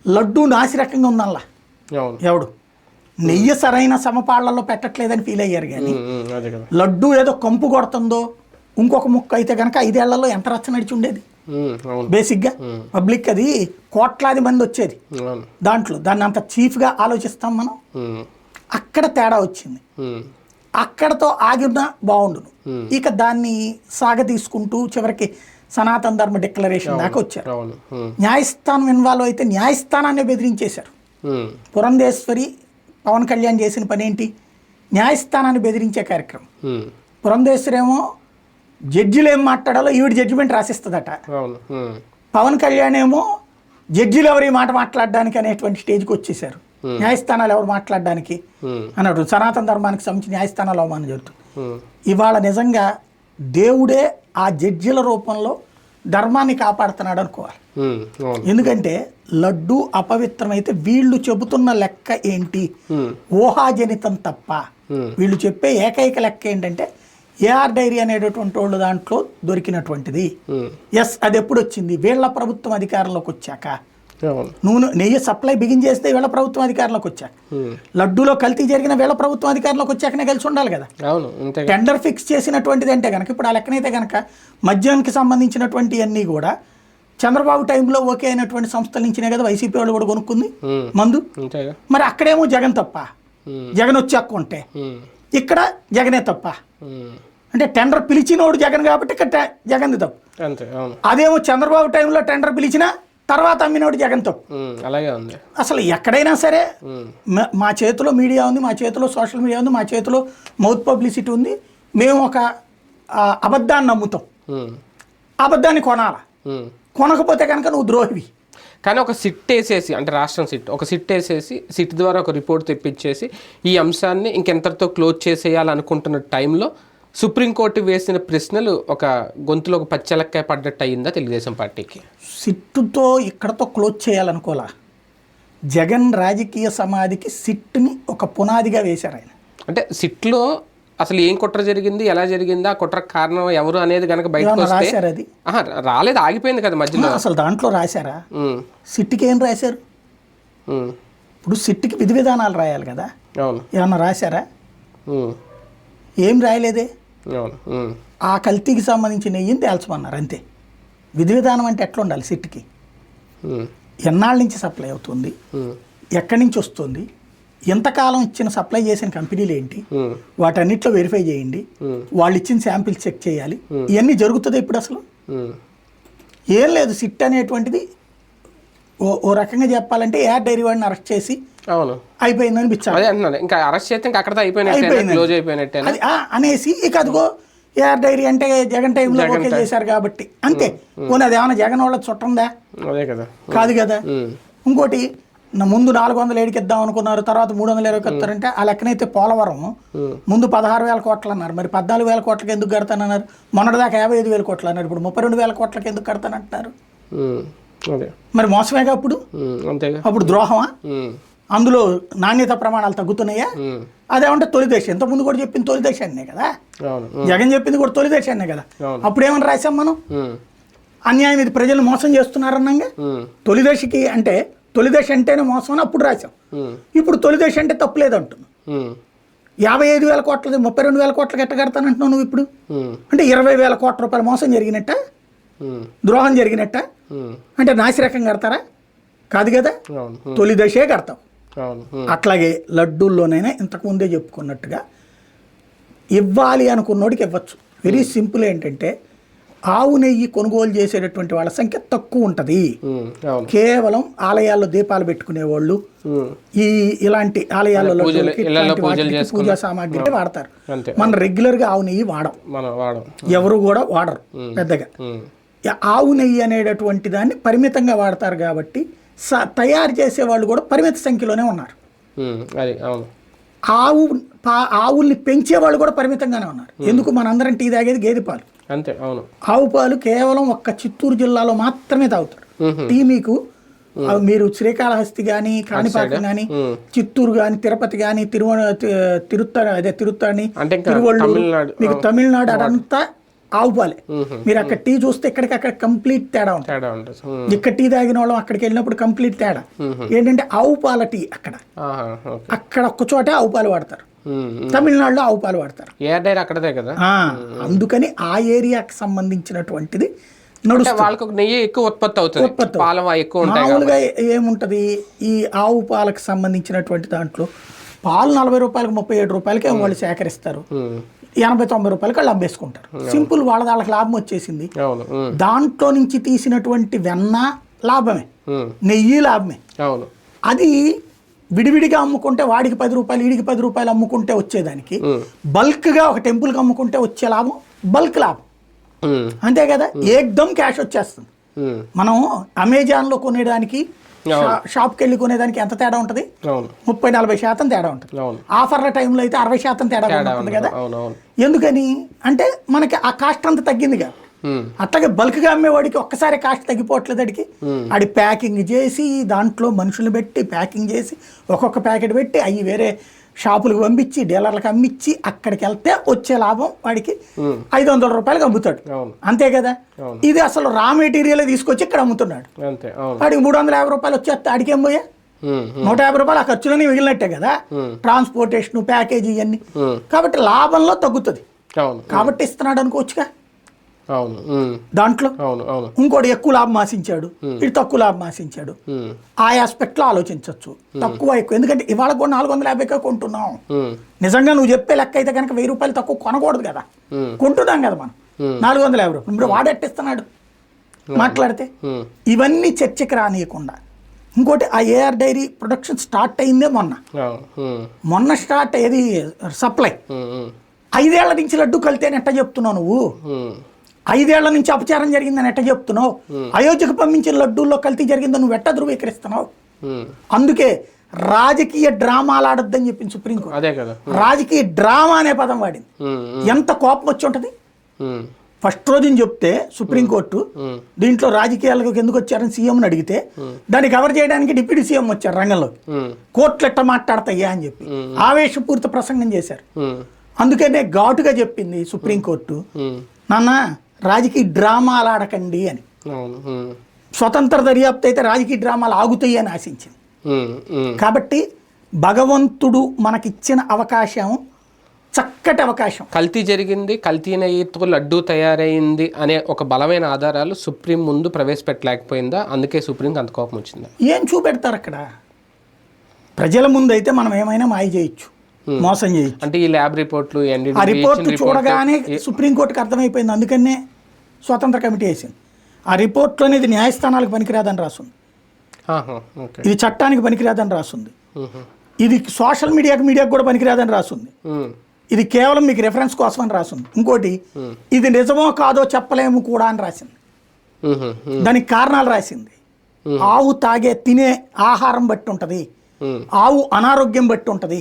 లడ్డూ నాసిరకంగా ఉందల్లా ఎవడు నెయ్యి సరైన సమపాళ్లలో పెట్టట్లేదని ఫీల్ అయ్యారు. కానీ లడ్డూ ఏదో కంపు కొడుతుందో ఇంకొక ముక్క అయితే కనుక 5 ఏళ్లలో ఎంత రచ్చ నడిచి ఉండేది. బేసిక్గా పబ్లిక్ అది కోట్లాది మంది వచ్చేది దాంట్లో. దాన్ని అంత చీఫ్గా ఆలోచిస్తాం మనం. అక్కడ తేడా వచ్చింది. అక్కడతో ఆగినా బాగుండును. ఇక దాన్ని సాగ తీసుకుంటూ చివరికి సనాతన ధర్మ డిక్లరేషన్ దాకా వచ్చారు. న్యాయస్థానం ఇన్వాల్వ్ అయితే న్యాయస్థానాన్ని బెదిరించేశారు. పురంధేశ్వరి పవన్ కళ్యాణ్ చేసిన పని ఏంటి? న్యాయస్థానాన్ని బెదిరించే కార్యక్రమం. పురంధేశ్వరి ఏమో జడ్జిలు ఏం మాట్లాడాలో ఈవిడ జడ్జిమెంట్ రాసిస్తుందట. పవన్ కళ్యాణ్ ఏమో జడ్జిలు ఎవరు ఈ మాట మాట్లాడడానికి అనేటువంటి స్టేజ్కి వచ్చేసారు. న్యాయస్థానాలు ఎవరు మాట్లాడడానికి అన్నాడు. సనాతన ధర్మానికి సంబంధించి న్యాయస్థానాలు అవమానం జరుగుతుంది. ఇవాళ నిజంగా దేవుడే ఆ జడ్జిల రూపంలో ధర్మాన్ని కాపాడుతున్నాడు అనుకోవాలి. ఎందుకంటే లడ్డు అపవిత్రమైతే వీళ్ళు చెబుతున్న లెక్క ఏంటి? ఊహాజనితం తప్ప. వీళ్ళు చెప్పే ఏకైక లెక్క ఏంటంటే ఏఆర్ డైరీ అనేటటువంటి వాళ్ళు దాంట్లో దొరికినటువంటిది. ఎస్, అది ఎప్పుడు వచ్చింది? వీళ్ళ ప్రభుత్వం అధికారంలోకి వచ్చాక. నూనె నెయ్యి సప్లై బిగిన్ చేస్తే వీళ్ళ ప్రభుత్వం అధికారంలోకి వచ్చాక. లడ్డూలో కల్తీ జరిగిన వీళ్ళ ప్రభుత్వం అధికారంలోకి వచ్చాకనే కలిసి ఉండాలి కదా. టెండర్ ఫిక్స్ చేసినటువంటిది అంటే కనుక ఇప్పుడు ఆ లెక్కనైతే కనుక మద్యానికి సంబంధించినటువంటి అన్నీ కూడా చంద్రబాబు టైంలో ఓకే అయినటువంటి సంస్థల నుంచినే కదా వైసీపీ వాళ్ళు కూడా కొనుక్కుంది మందు. మరి అక్కడేమో జగన్ తప్ప, జగన్ వచ్చాక ఉంటే ఇక్కడ జగనే తప్ప. అంటే టెండర్ పిలిచినోడు జగన్ కాబట్టి ఇక్కడ జగన్ది తప్పు. అదేమో చంద్రబాబు టైంలో టెండర్ పిలిచినా తర్వాత అమ్మినోడు జగన్ తప్పు. అలాగే ఉంది. అసలు ఎక్కడైనా సరే మా చేతిలో మీడియా ఉంది, మా చేతిలో సోషల్ మీడియా ఉంది, మా చేతిలో మౌత్ పబ్లిసిటీ ఉంది. మేము ఒక అబద్ధాన్ని నమ్ముతాం, అబద్ధాన్ని కొనాలా. కొనకపోతే కనుక నువ్వు ద్రోహివి. కానీ ఒక సిట్ వేసేసి, అంటే రాష్ట్రం సిట్ వేసేసి సిట్ ద్వారా ఒక రిపోర్ట్ తెప్పించేసి ఈ అంశాన్ని ఇంకెంతటితో క్లోజ్ చేసేయాలనుకుంటున్న టైంలో సుప్రీంకోర్టు వేసిన ప్రశ్నలు ఒక గొంతులో ఒక పచ్చలక్కాయ పడ్డట్టు అయిందా తెలుగుదేశం పార్టీకి? సిట్టుతో ఇక్కడతో క్లోజ్ చేయాలనుకోలా. జగన్ రాజకీయ సమాధికి సిట్ని ఒక పునాదిగా వేశారు ఆయన. అంటే సిట్లో అసలు ఏం కుట్ర జరిగింది, ఎలా జరిగింది, ఆ కుట్ర కారణం ఎవరు అనేది కనుక బయటకు వస్తే అది రాలేదు, ఆగిపోయింది కదా మధ్యలో. అసలు దాంట్లో రాశారా? సిట్కి ఏం రాశారు? ఇప్పుడు సిట్కి విధి విధానాలు రాయాలి కదా. ఏమన్నా రాశారా? ఏం రాయలేదే. ఆ కల్తీకి సంబంధించిన నెయ్యిని తేల్చమన్నారు అంతే. విధి విధానం అంటే ఎట్లా ఉండాలి? సిట్కి ఎన్నాళ్ళ నుంచి సప్లై అవుతుంది, ఎక్కడి నుంచి వస్తుంది, ఎంతకాలం ఇచ్చిన సప్లై చేసిన కంపెనీలు ఏంటి, వాటన్నిటిలో వెరిఫై చేయండి, వాళ్ళు ఇచ్చిన శాంపిల్స్ చెక్ చేయాలి. ఇవన్నీ జరుగుతుంది ఇప్పుడు. అసలు ఏం లేదు. సిట్ అనేటువంటిది ఓ రకంగా చెప్పాలంటే ఏఆర్ డైరీ వాడిని అరెస్ట్ చేసి అయిపోయిందని అనిపించాలి. ఇంకా అరెస్ట్ చేస్తే ఇంకా అక్కడ అయిపోయినట్టు అనేసి ఇక అదిగో ఏఆర్ డైరీ అంటే జగన్ టైంలో ఓకే చేశారు కాబట్టి అంతే. పోనీ అది ఏమైనా జగన్ వాళ్ళకి చుట్టుందా? కాదు కదా. ఇంకోటి ముందు 407 ఇద్దాం అనుకున్నారు, తర్వాత 320 ఇస్తారంటే ఆ లెక్కనైతే పోలవరం ముందు 16,000 కోట్లు అన్నారు, మరి 14,000 కోట్లకి ఎందుకు కడతానన్నారు? మొన్నటిదాకా 55,000 కోట్లు అన్నారు, ఇప్పుడు 32,000 కోట్లకి ఎందుకు కడతానంటున్నారు? మరి మోసమేగా అప్పుడు. అప్పుడు ద్రోహమా? అందులో నాణ్యత ప్రమాణాలు తగ్గుతున్నాయా? అదేమంటే తొలి దశ. ఇంతకుముందు కూడా చెప్పింది తొలి దశాన్నే కదా. జగన్ చెప్పింది కూడా తొలి దశాన్నే కదా. అప్పుడు ఏమని రాసాం మనం? అన్యాయం, ఇది ప్రజలు మోసం చేస్తున్నారన్నాగా. తొలి దశకి అంటే తొలి దశ అంటేనే మోసం అని అప్పుడు రాసాం. ఇప్పుడు తొలి దశ అంటే తప్పులేదు అంటున్నావు. 55,000 కోట్లది 32,000 కోట్లకి ఎట్ట కడతానంటున్నావు నువ్వు ఇప్పుడు? అంటే 20,000 కోట్ల రూపాయల మోసం జరిగినట్ట, ద్రోహం జరిగినట్ట. అంటే నాసిరకం కడతారా? కాదు కదా. తొలి దశే కడతావు. అట్లాగే లడ్డూల్లోనైనా ఇంతకుముందే చెప్పుకున్నట్టుగా ఇవ్వాలి అనుకున్నోడికి ఇవ్వచ్చు. Very simple. ఏంటంటే ఆవు నెయ్యి కొనుగోలు చేసేటటువంటి వాళ్ళ సంఖ్య తక్కువ ఉంటుంది. కేవలం ఆలయాల్లో దీపాలు పెట్టుకునేవాళ్ళు, ఇలాంటి ఆలయాల్లో పూజా సామాగ్రి వాడతారు. మనం రెగ్యులర్ గా ఆవు నెయ్యి వాడం, ఎవరు కూడా వాడరు పెద్దగా. ఆవు నెయ్యి అనేటటువంటి దాన్ని పరిమితంగా వాడతారు కాబట్టి తయారు చేసే వాళ్ళు కూడా పరిమిత సంఖ్యలోనే ఉన్నారు. అది అవును. ఆవుల్ని పెంచే వాళ్ళు కూడా పరిమితంగానే ఉన్నారు. ఎందుకు మనందరం టీ తాగేది గేదె పాలు, అంతే. అవును. ఆవు పాలు కేవలం ఒక్క చిత్తూరు జిల్లాలో మాత్రమే తాగుతారు. టీ మీకు మీరు శ్రీకాళహస్తి కానీ, కాణిపాకం కానీ, చిత్తూరు కానీ, తిరుపతి కానీ, తిరుత్తని, తిరువళ్ళూరు, మీకు తమిళనాడు అదంతా ఆవు పాలే. మీరు అక్కడ టీ చూస్తే ఇక్కడికక్కడ కంప్లీట్ తేడా ఉంటుంది. ఇక్కడ టీ తాగిన వాళ్ళం అక్కడికి వెళ్ళినప్పుడు కంప్లీట్ తేడా ఏంటంటే ఆవు పాల టీ అక్కడ ఒక్క చోటే ఆవు పాలు వాడతారు, తమిళనాడులో ఆవు పాలు వాడతారు. అక్కడదే కదా. అందుకని ఆ ఏరియాకి సంబంధించినటువంటిది నెయ్యి ఎక్కువ ఉత్పత్తి అవుతుంది. మామూలుగా ఏముంటది, ఈ ఆవు పాలకు సంబంధించినటువంటి దాంట్లో పాలు 40 రూపాయలకు 37 రూపాయలకే వాళ్ళు సేకరిస్తారు, 80-90 రూపాయలకి వాళ్ళు అమ్మేసుకుంటారు. సింపుల్, వాళ్ళకి లాభం వచ్చేసింది. దాంట్లో నుంచి తీసినటువంటి వెన్న లాభమే, నెయ్యి లాభమే. అది విడివిడిగా అమ్ముకుంటే వాడికి 10 రూపాయలు, వీడికి 10 రూపాయలు అమ్ముకుంటే వచ్చేదానికి బల్క్గా ఒక టెంపుల్కి అమ్ముకుంటే వచ్చే లాభం బల్క్ లాభం, అంతే కదా. ఏకదమ్ క్యాష్ వచ్చేస్తుంది. మనం అమెజాన్లో కొనేదానికి షాప్కి వెళ్ళి కొనేదానికి ఎంత తేడా ఉంటుంది? 30-40% తేడా ఉంటుంది. ఆఫర్ల టైంలో అయితే 60% తేడా ఉంటుంది కదా. ఎందుకని అంటే మనకి ఆ కాస్ట్ అంత తగ్గింది కదా. అట్లాగే బల్క్గా అమ్మేవాడికి ఒక్కసారి కాస్ట్ తగ్గిపోవట్లేదు. అడిగి ఆడి ప్యాకింగ్ చేసి దాంట్లో మనుషులు పెట్టి ప్యాకింగ్ చేసి ఒక్కొక్క ప్యాకెట్ పెట్టి అవి వేరే షాపులకు పంపించి డీలర్లకు అమ్మించి అక్కడికి వెళ్తే వచ్చే లాభం వాడికి 500 రూపాయలకి అమ్ముతాడు, అంతే కదా. ఇది అసలు రా మెటీరియల్ తీసుకొచ్చి ఇక్కడ అమ్ముతున్నాడు, వాడికి 350 రూపాయలు వచ్చేస్తే ఆడికేం పోయా 150 రూపాయలు ఆ ఖర్చులని మిగిలినట్టే కదా, ట్రాన్స్పోర్టేషన్, ప్యాకేజీ ఇవన్నీ. కాబట్టి లాభంలో తగ్గుతుంది కాబట్టి ఇస్తున్నాడు అనుకోవచ్చుగా. దాంట్లో ఇంకోటి ఎక్కువ లాభం ఆశించాడు, ఇటు తక్కువ లాభం ఆశించాడు. ఆ ఆస్పెక్ట్ లో ఆలోచించవచ్చు, తక్కువ ఎక్కువ. ఎందుకంటే ఇవాళ కూడా 450కే కొంటున్నాం. నిజంగా నువ్వు చెప్పే లెక్క అయితే కనుక 1000 రూపాయలు తక్కువ కొనకూడదు కదా, కొంటున్నాం కదా మనం 450 రూపాయలు. ఇప్పుడు వాడెట్టిస్తున్నాడు మాట్లాడితే. ఇవన్నీ చర్చకి రానియకుండా ఇంకోటి, ఆ ఏఆర్ డైరీ ప్రొడక్షన్ స్టార్ట్ అయిందే మొన్న స్టార్ట్ అయ్యేది సప్లై. 5 ఏళ్ల నుంచి లడ్డు కలితేనే ఎట్ట చెప్తున్నావు నువ్వు? 5 ఏళ్ల నుంచి అపచారం జరిగిందని ఎట్ట చెప్తున్నావు? అయోధ్యకు పంపించిన లడ్డూల్లో కల్తీ జరిగిందని నువ్వు ఎట్ట ధృవీకరిస్తున్నావు? అందుకే రాజకీయ డ్రామాలు ఆడొద్దని చెప్పింది సుప్రీంకోర్టు. రాజకీయ డ్రామా అనే పదం వాడింది. ఎంత కోపం వచ్చి ఉంటది. ఫస్ట్ రోజుని చెప్తే సుప్రీంకోర్టు దీంట్లో రాజకీయాలకు ఎందుకు వచ్చారని సీఎంని అడిగితే దాన్ని కవర్ చేయడానికి డిప్యూటీ సీఎం వచ్చారు రంగంలోకి. కోర్టులు ఎట్ట మాట్లాడతాయా అని చెప్పి ఆవేశపూరిత ప్రసంగం చేశారు. అందుకనే ఘాటుగా చెప్పింది సుప్రీంకోర్టు, నాన్న రాజకీయ డ్రామాలు ఆడకండి అని. స్వతంత్ర దర్యాప్తు అయితే రాజకీయ డ్రామాలు ఆగుతాయి అని ఆశించింది. కాబట్టి భగవంతుడు మనకిచ్చిన అవకాశం చక్కటి అవకాశం. కల్తీ జరిగింది, కల్తీ నెయ్యితో లడ్డూ తయారైంది అనే ఒక బలమైన ఆధారాలు సుప్రీం ముందు ప్రవేశపెట్టలేకపోయిందా? అందుకే సుప్రీంకి అంత కోపం వచ్చిందా? ఏం చూపెడతారు అక్కడ? ప్రజల ముందు అయితే మనం ఏమైనా మాయ చేయొచ్చు, మోసం చేయొచ్చు. అంటే ఈ ల్యాబ్ రిపోర్ట్లు, ఆ రిపోర్ట్ చూడగానే సుప్రీంకోర్టుకి అర్థమైపోయింది. అందుకనే స్వతంత్ర కమిటీ వేసింది. ఆ రిపోర్ట్లోనే ఇది న్యాయస్థానాలకు పనికిరాదని రాస్తుంది, ఇది చట్టానికి పనికిరాదని రాస్తుంది, ఇది సోషల్ మీడియాకి కూడా పనికిరాదని రాస్తుంది, ఇది కేవలం మీకు రెఫరెన్స్ కోసం అని రాసింది. ఇంకోటి, ఇది నిజమో కాదో చెప్పలేము కూడా అని రాసింది. దానికి కారణాలు రాసింది. ఆవు తినే ఆహారం బట్టి ఉంటుంది, ఆవు అనారోగ్యం బట్టి ఉంటుంది,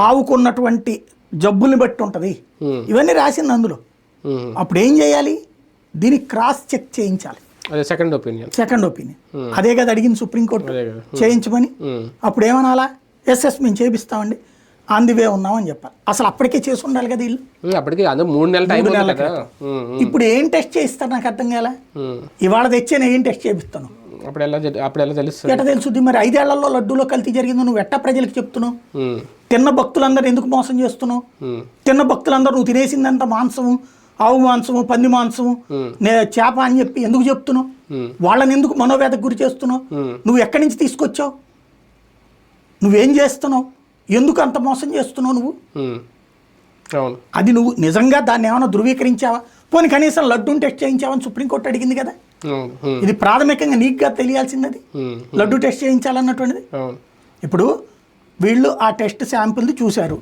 ఆవుకున్నటువంటి జబ్బుల్ని బట్టి ఉంటుంది, ఇవన్నీ రాసింది అందులో. అప్పుడు ఏం చేయాలి? దీన్ని క్రాస్ చెక్ చేయించాలి. Second opinion. అదే కదా అడిగింది సుప్రీంకోర్టు, చేయించమని. అప్పుడు ఏమనాలా? ఎస్ఎస్ మేము చేపిస్తామండి, ఆన్ ది వే ఉన్నామని చెప్పాలి. అసలు అప్పటికే చేసి ఉండాలి కదా వీళ్ళు. అప్పటికి 3 నెలల క్రితం. ఇప్పుడు ఏం టెస్ట్ చేయిస్తారు నాకు అర్థం కాల. ఇవాళ తెచ్చిన ఏం టెస్ట్ చేపిస్తాను? అప్పుడు ఎలా తెలుస్తుంది? ఎట్లా తెలుస్తుంది? మరి 5 ఏళ్లలో లడ్డూలో కల్తీ జరిగిందో నువ్వు ఎట్టా ప్రజలకు చెప్తున్నావు? తిన్న భక్తులందరూ ఎందుకు మోసం చేస్తున్నావు? తిన్న భక్తులందరూ నువ్వు తినేసిందంత మాంసము, ఆవు మాంసము, పంది మాంసము, చేప అని చెప్పి ఎందుకు చెప్తున్నావు? వాళ్ళని ఎందుకు మనోవేదకు గురి చేస్తున్నావు? నువ్వు ఎక్కడి నుంచి తీసుకొచ్చావు? నువ్వేం చేస్తున్నావు? ఎందుకు అంత మోసం చేస్తున్నావు నువ్వు? అది నువ్వు నిజంగా దాన్ని ఏమైనా ధృవీకరించావా? పోనీ కనీసం లడ్డూని టెస్ట్ చేయించావని సుప్రీంకోర్టు అడిగింది కదా. ఇది ప్రాథమికంగా నీకుగా తెలియాల్సింది. అది లడ్డు టెస్ట్ చేయించాలన్నటువంటిది. ఇప్పుడు వీళ్ళు ఆ టెస్ట్ శాంపుల్ది చూశారు,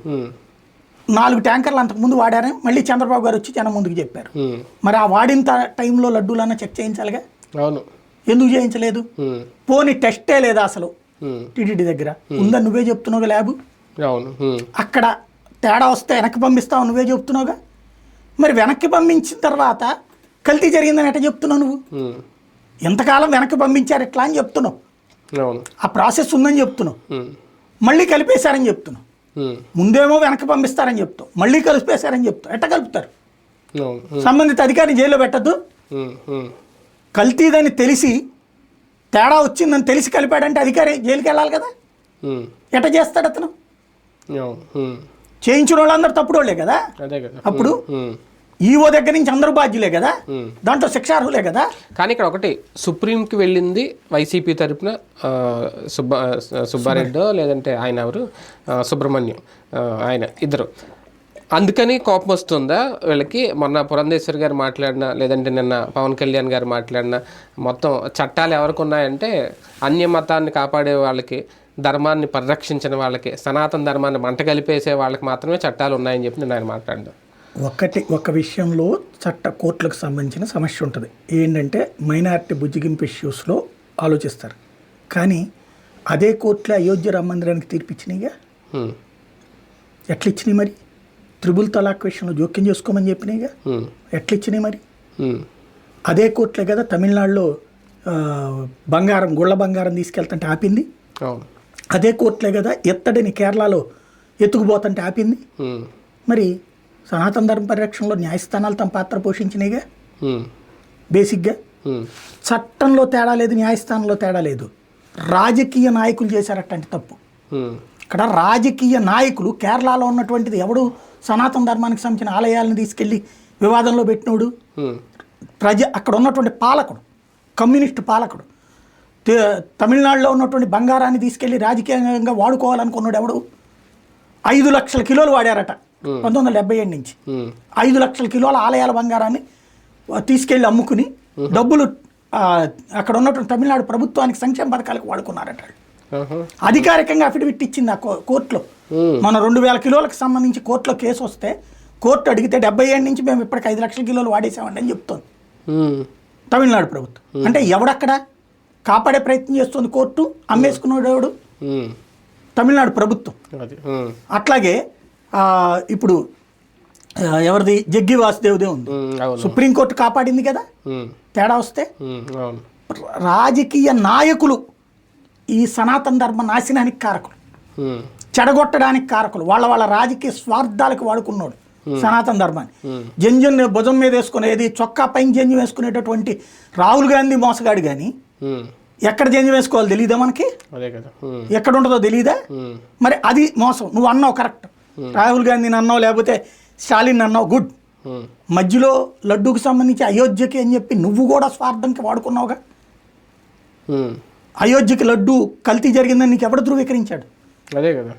4 ట్యాంకర్లు అంతకుముందు వాడారని మళ్ళీ చంద్రబాబు గారు వచ్చి జనం ముందుకు చెప్పారు. మరి ఆ వాడిన టైంలో లడ్డూలన్నా చెక్ చేయించాలిగా, అవును, ఎందుకు చేయించలేదు? పోనీ టెస్టే లేదా అసలు టీటీడీ దగ్గర ఉందని నువ్వే చెప్తున్నావుగా ల్యాబ్. అవును, అక్కడ తేడా వస్తే వెనక్కి పంపిస్తావు నువ్వే చెప్తున్నావుగా. మరి వెనక్కి పంపించిన తర్వాత కల్తీ జరిగిందని ఎట్లా చెప్తున్నావు నువ్వు? ఎంతకాలం వెనక్కి పంపించారు ఎట్లా అని చెప్తున్నావు, అవును, ఆ ప్రాసెస్ ఉందని చెప్తున్నావు, మళ్ళీ కలిపేశారని చెప్తున్నావు. ముందేమో వెనక్కి పంపిస్తారని చెప్తావు, మళ్ళీ కలిపేశారని చెప్తావు. ఎట్లా కలుపుతారు? సంబంధిత అధికారిని జైల్లో పెట్టద్దు. కల్తీదని తెలిసి తేడా వచ్చిందని తెలిసి కలిపాడంటే అధికారి జైలుకి వెళ్ళాలి కదా. ఎట్లా చేస్తాడు అతను? చేయించిన వాళ్ళందరూ తప్పుడు వాళ్ళే కదా. అప్పుడు ఈఓ దగ్గర నుంచి అందరూ బాధ్యులే కదా, దాంట్లో శిక్షార్హులే కదా. కానీ ఇక్కడ ఒకటి, సుప్రీంకి వెళ్ళింది వైసీపీ తరపున సుబ్బారెడ్డో లేదంటే ఆయన ఎవరు సుబ్రహ్మణ్యం, ఆయన ఇద్దరు. అందుకని కోపం వస్తుందా వీళ్ళకి? మొన్న పురంధేశ్వరి గారు మాట్లాడినా లేదంటే నిన్న పవన్ కళ్యాణ్ గారు మాట్లాడినా మొత్తం చట్టాలు ఎవరికి ఉన్నాయంటే అన్య మతాన్ని కాపాడే వాళ్ళకి, ధర్మాన్ని పరిరక్షించిన వాళ్ళకి, సనాతన ధర్మాన్ని మంట కలిపేసే వాళ్ళకి మాత్రమే చట్టాలు ఉన్నాయని చెప్పి నేను ఆయన మాట్లాడినా. ఒక విషయంలో కోర్టులకు సంబంధించిన సమస్య ఉంటుంది. ఏంటంటే మైనారిటీ బుజ్జిగింపు ఇష్యూస్లో ఆలోచిస్తారు. కానీ అదే కోర్టులో అయోధ్య రామ మందిరానికి తీర్పిచ్చినాయిగా. ఎట్లా ఇచ్చినాయి మరి? త్రిబుల్ తలాక్ విషయంలో జోక్యం చేసుకోమని చెప్పినాయిగా. ఎట్లా ఇచ్చినాయి మరి? అదే కోర్టులే కదా తమిళనాడులో గుళ్ళ బంగారం తీసుకెళ్తుంటే ఆపింది. అదే కోర్టులే కదా ఎత్తడిని కేరళలో ఎత్తుకుపోతుంటే ఆపింది. మరి సనాతన ధర్మ పరిరక్షణలో న్యాయస్థానాలు తమ పాత్ర పోషించినాయిగా. బేసిక్గా చట్టంలో తేడా లేదు, న్యాయస్థానంలో తేడా లేదు. రాజకీయ నాయకులు చేశారటంటే తప్పు. ఇక్కడ రాజకీయ నాయకులు, కేరళలో ఉన్నటువంటిది ఎవడు సనాతన ధర్మానికి సంబంధించిన ఆలయాలను తీసుకెళ్ళి వివాదంలో పెట్టినోడు? అక్కడ ఉన్నటువంటి పాలకుడు, కమ్యూనిస్టు పాలకుడు. తమిళనాడులో ఉన్నటువంటి బంగారాన్ని తీసుకెళ్ళి రాజకీయంగా వాడుకోవాలనుకున్నాడు ఎవడు? 5 లక్షల కిలోలు వాడారట 1977 నుంచి. 5 లక్షల కిలోల ఆలయాల బంగారాన్ని తీసుకెళ్ళి అమ్ముకుని డబ్బులు అక్కడ ఉన్నటువంటి తమిళనాడు ప్రభుత్వానికి సంక్షేమ పథకాలకు వాడుకున్నారట. అధికారికంగా అఫిడవిట్ ఇచ్చింది ఆ కోర్టులో. మన 2000 కిలోలకు సంబంధించి కోర్టులో కేసు వస్తే కోర్టు అడిగితే 77 నుంచి మేము ఇప్పటికి 5 లక్షల కిలోలు వాడేసామండి అని చెప్తోంది తమిళనాడు ప్రభుత్వం. అంటే ఎవడక్కడ కాపాడే ప్రయత్నం చేస్తుంది కోర్టు, అమ్మేసుకున్నాడు ఎవడు? తమిళనాడు ప్రభుత్వం. అట్లాగే ఇప్పుడు ఎవరిది జగ్గి వాసుదేవ్దే ఉంది, సుప్రీంకోర్టు కాపాడింది కదా. తేడా వస్తే రాజకీయ నాయకులు ఈ సనాతన ధర్మ నాశనానికి కారకులు, చెడగొట్టడానికి కారకులు. వాళ్ళ రాజకీయ స్వార్థాలకు వాడుకున్నాడు సనాతన ధర్మాన్ని. జంజన్ భుజం మీద వేసుకునేది, చొక్కా పైన జంజం వేసుకునేటటువంటి రాహుల్ గాంధీ మోసగాడు కానీ ఎక్కడ జంజం వేసుకోవాలి తెలియదా మనకి? ఎక్కడ ఉంటుందో తెలియదా? మరి అది మోసం. నువ్వు అన్నావు కరెక్ట్, రాహుల్ గాంధీని అన్నావు లేకపోతే స్టాలిన్ అన్నావు, గుడ్. మధ్యలో లడ్డూకి సంబంధించి అయోధ్యకి అని చెప్పి నువ్వు కూడా స్వార్థంకి వాడుకున్నావుగా. అయోధ్యకి లడ్డు కల్తీ జరిగిందని నీకు ఎవడు ధృవీకరించాడు? అదే కదా.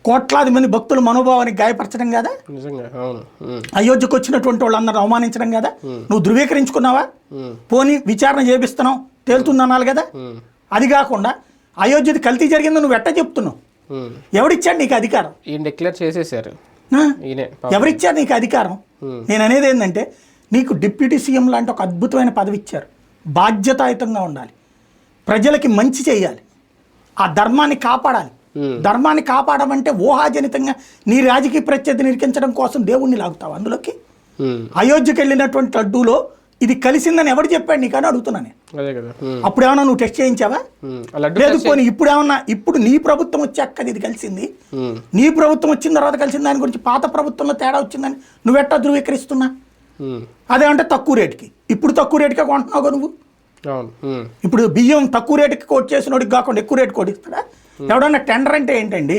కోట్లాది మంది భక్తుల మనోభావానికి గాయపరచడం కదా, అయోధ్యకు వచ్చినటువంటి వాళ్ళందరూ అవమానించడం కదా. నువ్వు ధృవీకరించుకున్నావా? పోనీ విచారణ చేపిస్తున్నావు, తేలుతుంది అనాలి కదా. అది కాకుండా అయోధ్యది కల్తీ జరిగిందని నువ్వు ఎట్ట చెప్తున్నావు? ఎవరిచ్చాడు నీకు అధికారం? డిక్లేర్ చేసేసారు. ఎవరిచ్చారు నీకు అధికారం? నేను అనేది ఏంటంటే నీకు డిప్యూటీ సీఎం లాంటి ఒక అద్భుతమైన పదవి ఇచ్చారు. బాధ్యతాయుతంగా ఉండాలి, ప్రజలకి మంచి చేయాలి, ఆ ధర్మాన్ని కాపాడాలి. ధర్మాన్ని కాపాడమంటే ఊహాజనితంగా నీ రాజకీయ ప్రత్యర్థిని ఇరికించడం కోసం దేవుణ్ణి లాగుతావు అందులోకి. అయోధ్యకి వెళ్ళినటువంటి లడ్డూలో ఇది కలిసిందని ఎవడు చెప్పాడు నీకు అని అడుగుతున్నాను. అప్పుడు ఏమన్నా నువ్వు టెస్ట్ చేయించావా? లేదు. పోనీ ఇప్పుడు నీ ప్రభుత్వం వచ్చాక ఇది కలిసింది, నీ ప్రభుత్వం వచ్చిన తర్వాత కలిసిన దాని గురించి పాత ప్రభుత్వంలో తేడా వచ్చిందని నువ్వెట్టా ధృవీకరిస్తున్నా? అదేమంటే తక్కువ రేటుకి, ఇప్పుడు తక్కువ రేటుకే కొంటున్నావు నువ్వు. ఇప్పుడు బియ్యం తక్కువ రేటుకి కోట్ చేసినోడికి కాకుండా ఎక్కువ రేటు కోటిస్తాడా? ఎవడన్నా టెండర్ అంటే ఏంటండి?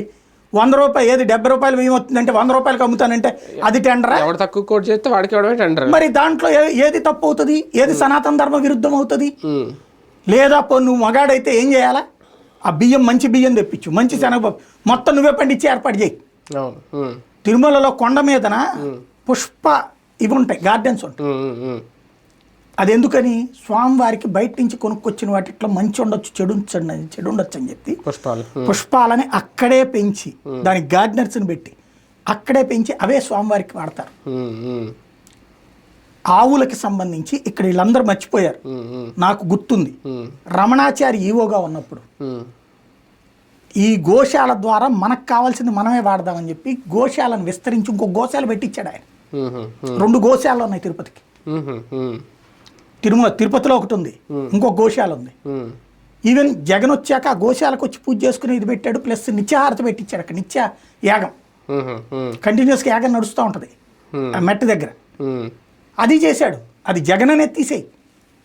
100 రూపాయలు ఏది 70 రూపాయలు బియ్యం వస్తుందంటే 100 రూపాయలకి అమ్ముతానంటే అది టెండరా? తక్కువ కోట్ చేస్తే వాడికి టెండర్. మరి దాంట్లో ఏది తప్పు అవుతుంది? ఏది సనాతన ధర్మ విరుద్ధం అవుతుంది? లేదా నువ్వు మగాడైతే ఏం చేయాలా? ఆ బియ్యం మంచి బియ్యం తెప్పించు, మంచి శనగపప్పు మొత్తం నువ్వే పండించి ఏర్పాటు చేయి. తిరుమలలో కొండ మీదన పుష్ప ఇవి ఉంటాయి, గార్డెన్స్ ఉంటాయి. అది ఎందుకని? స్వామివారికి బయట నుంచి కొనుక్కొచ్చిన వాటిట్లో మంచి ఉండొచ్చు, చెడు ఉండొచ్చు అని చెప్పి పుష్పాలని అక్కడే పెంచి దానికి గార్డెనర్స్ని పెట్టి అక్కడే పెంచి అవే స్వామివారికి వాడతారు. ఉమ్, ఉమ్, ఆవులకి సంబంధించి ఇక్కడ వీళ్ళందరూ మర్చిపోయారు. ఉమ్, ఉమ్, నాకు గుర్తుంది, ఉమ్, రమణాచారి ఈవోగా ఉన్నప్పుడు ఉమ్, ఈ గోశాల ద్వారా మనకు కావాల్సింది మనమే వాడదామని చెప్పి గోశాలను విస్తరించి ఇంకో గోశాల పెట్టించాడు ఆయన. ఉమ్, ఉమ్, 2 గోశాలలు ఉన్నాయి తిరుపతికి. ఉమ్, ఉమ్, తిరుపతిలో ఒకటి ఉంది, ఇంకో గోశాల ఉంది. ఉమ్, ఈవెన్ జగన్ వచ్చాక ఆ గోశాలకు వచ్చి పూజ చేసుకుని ఇది పెట్టాడు, ప్లస్ నిత్యాహారత పెట్టించాడు. అక్కడ నిత్య యాగం ఉమ్, ఉమ్, కంటిన్యూస్గా యాగం నడుస్తూ ఉంటుంది ఆ మెట్ట దగ్గర. ఉమ్, అది చేశాడు. అది జగన్ అనేది తీసేయి,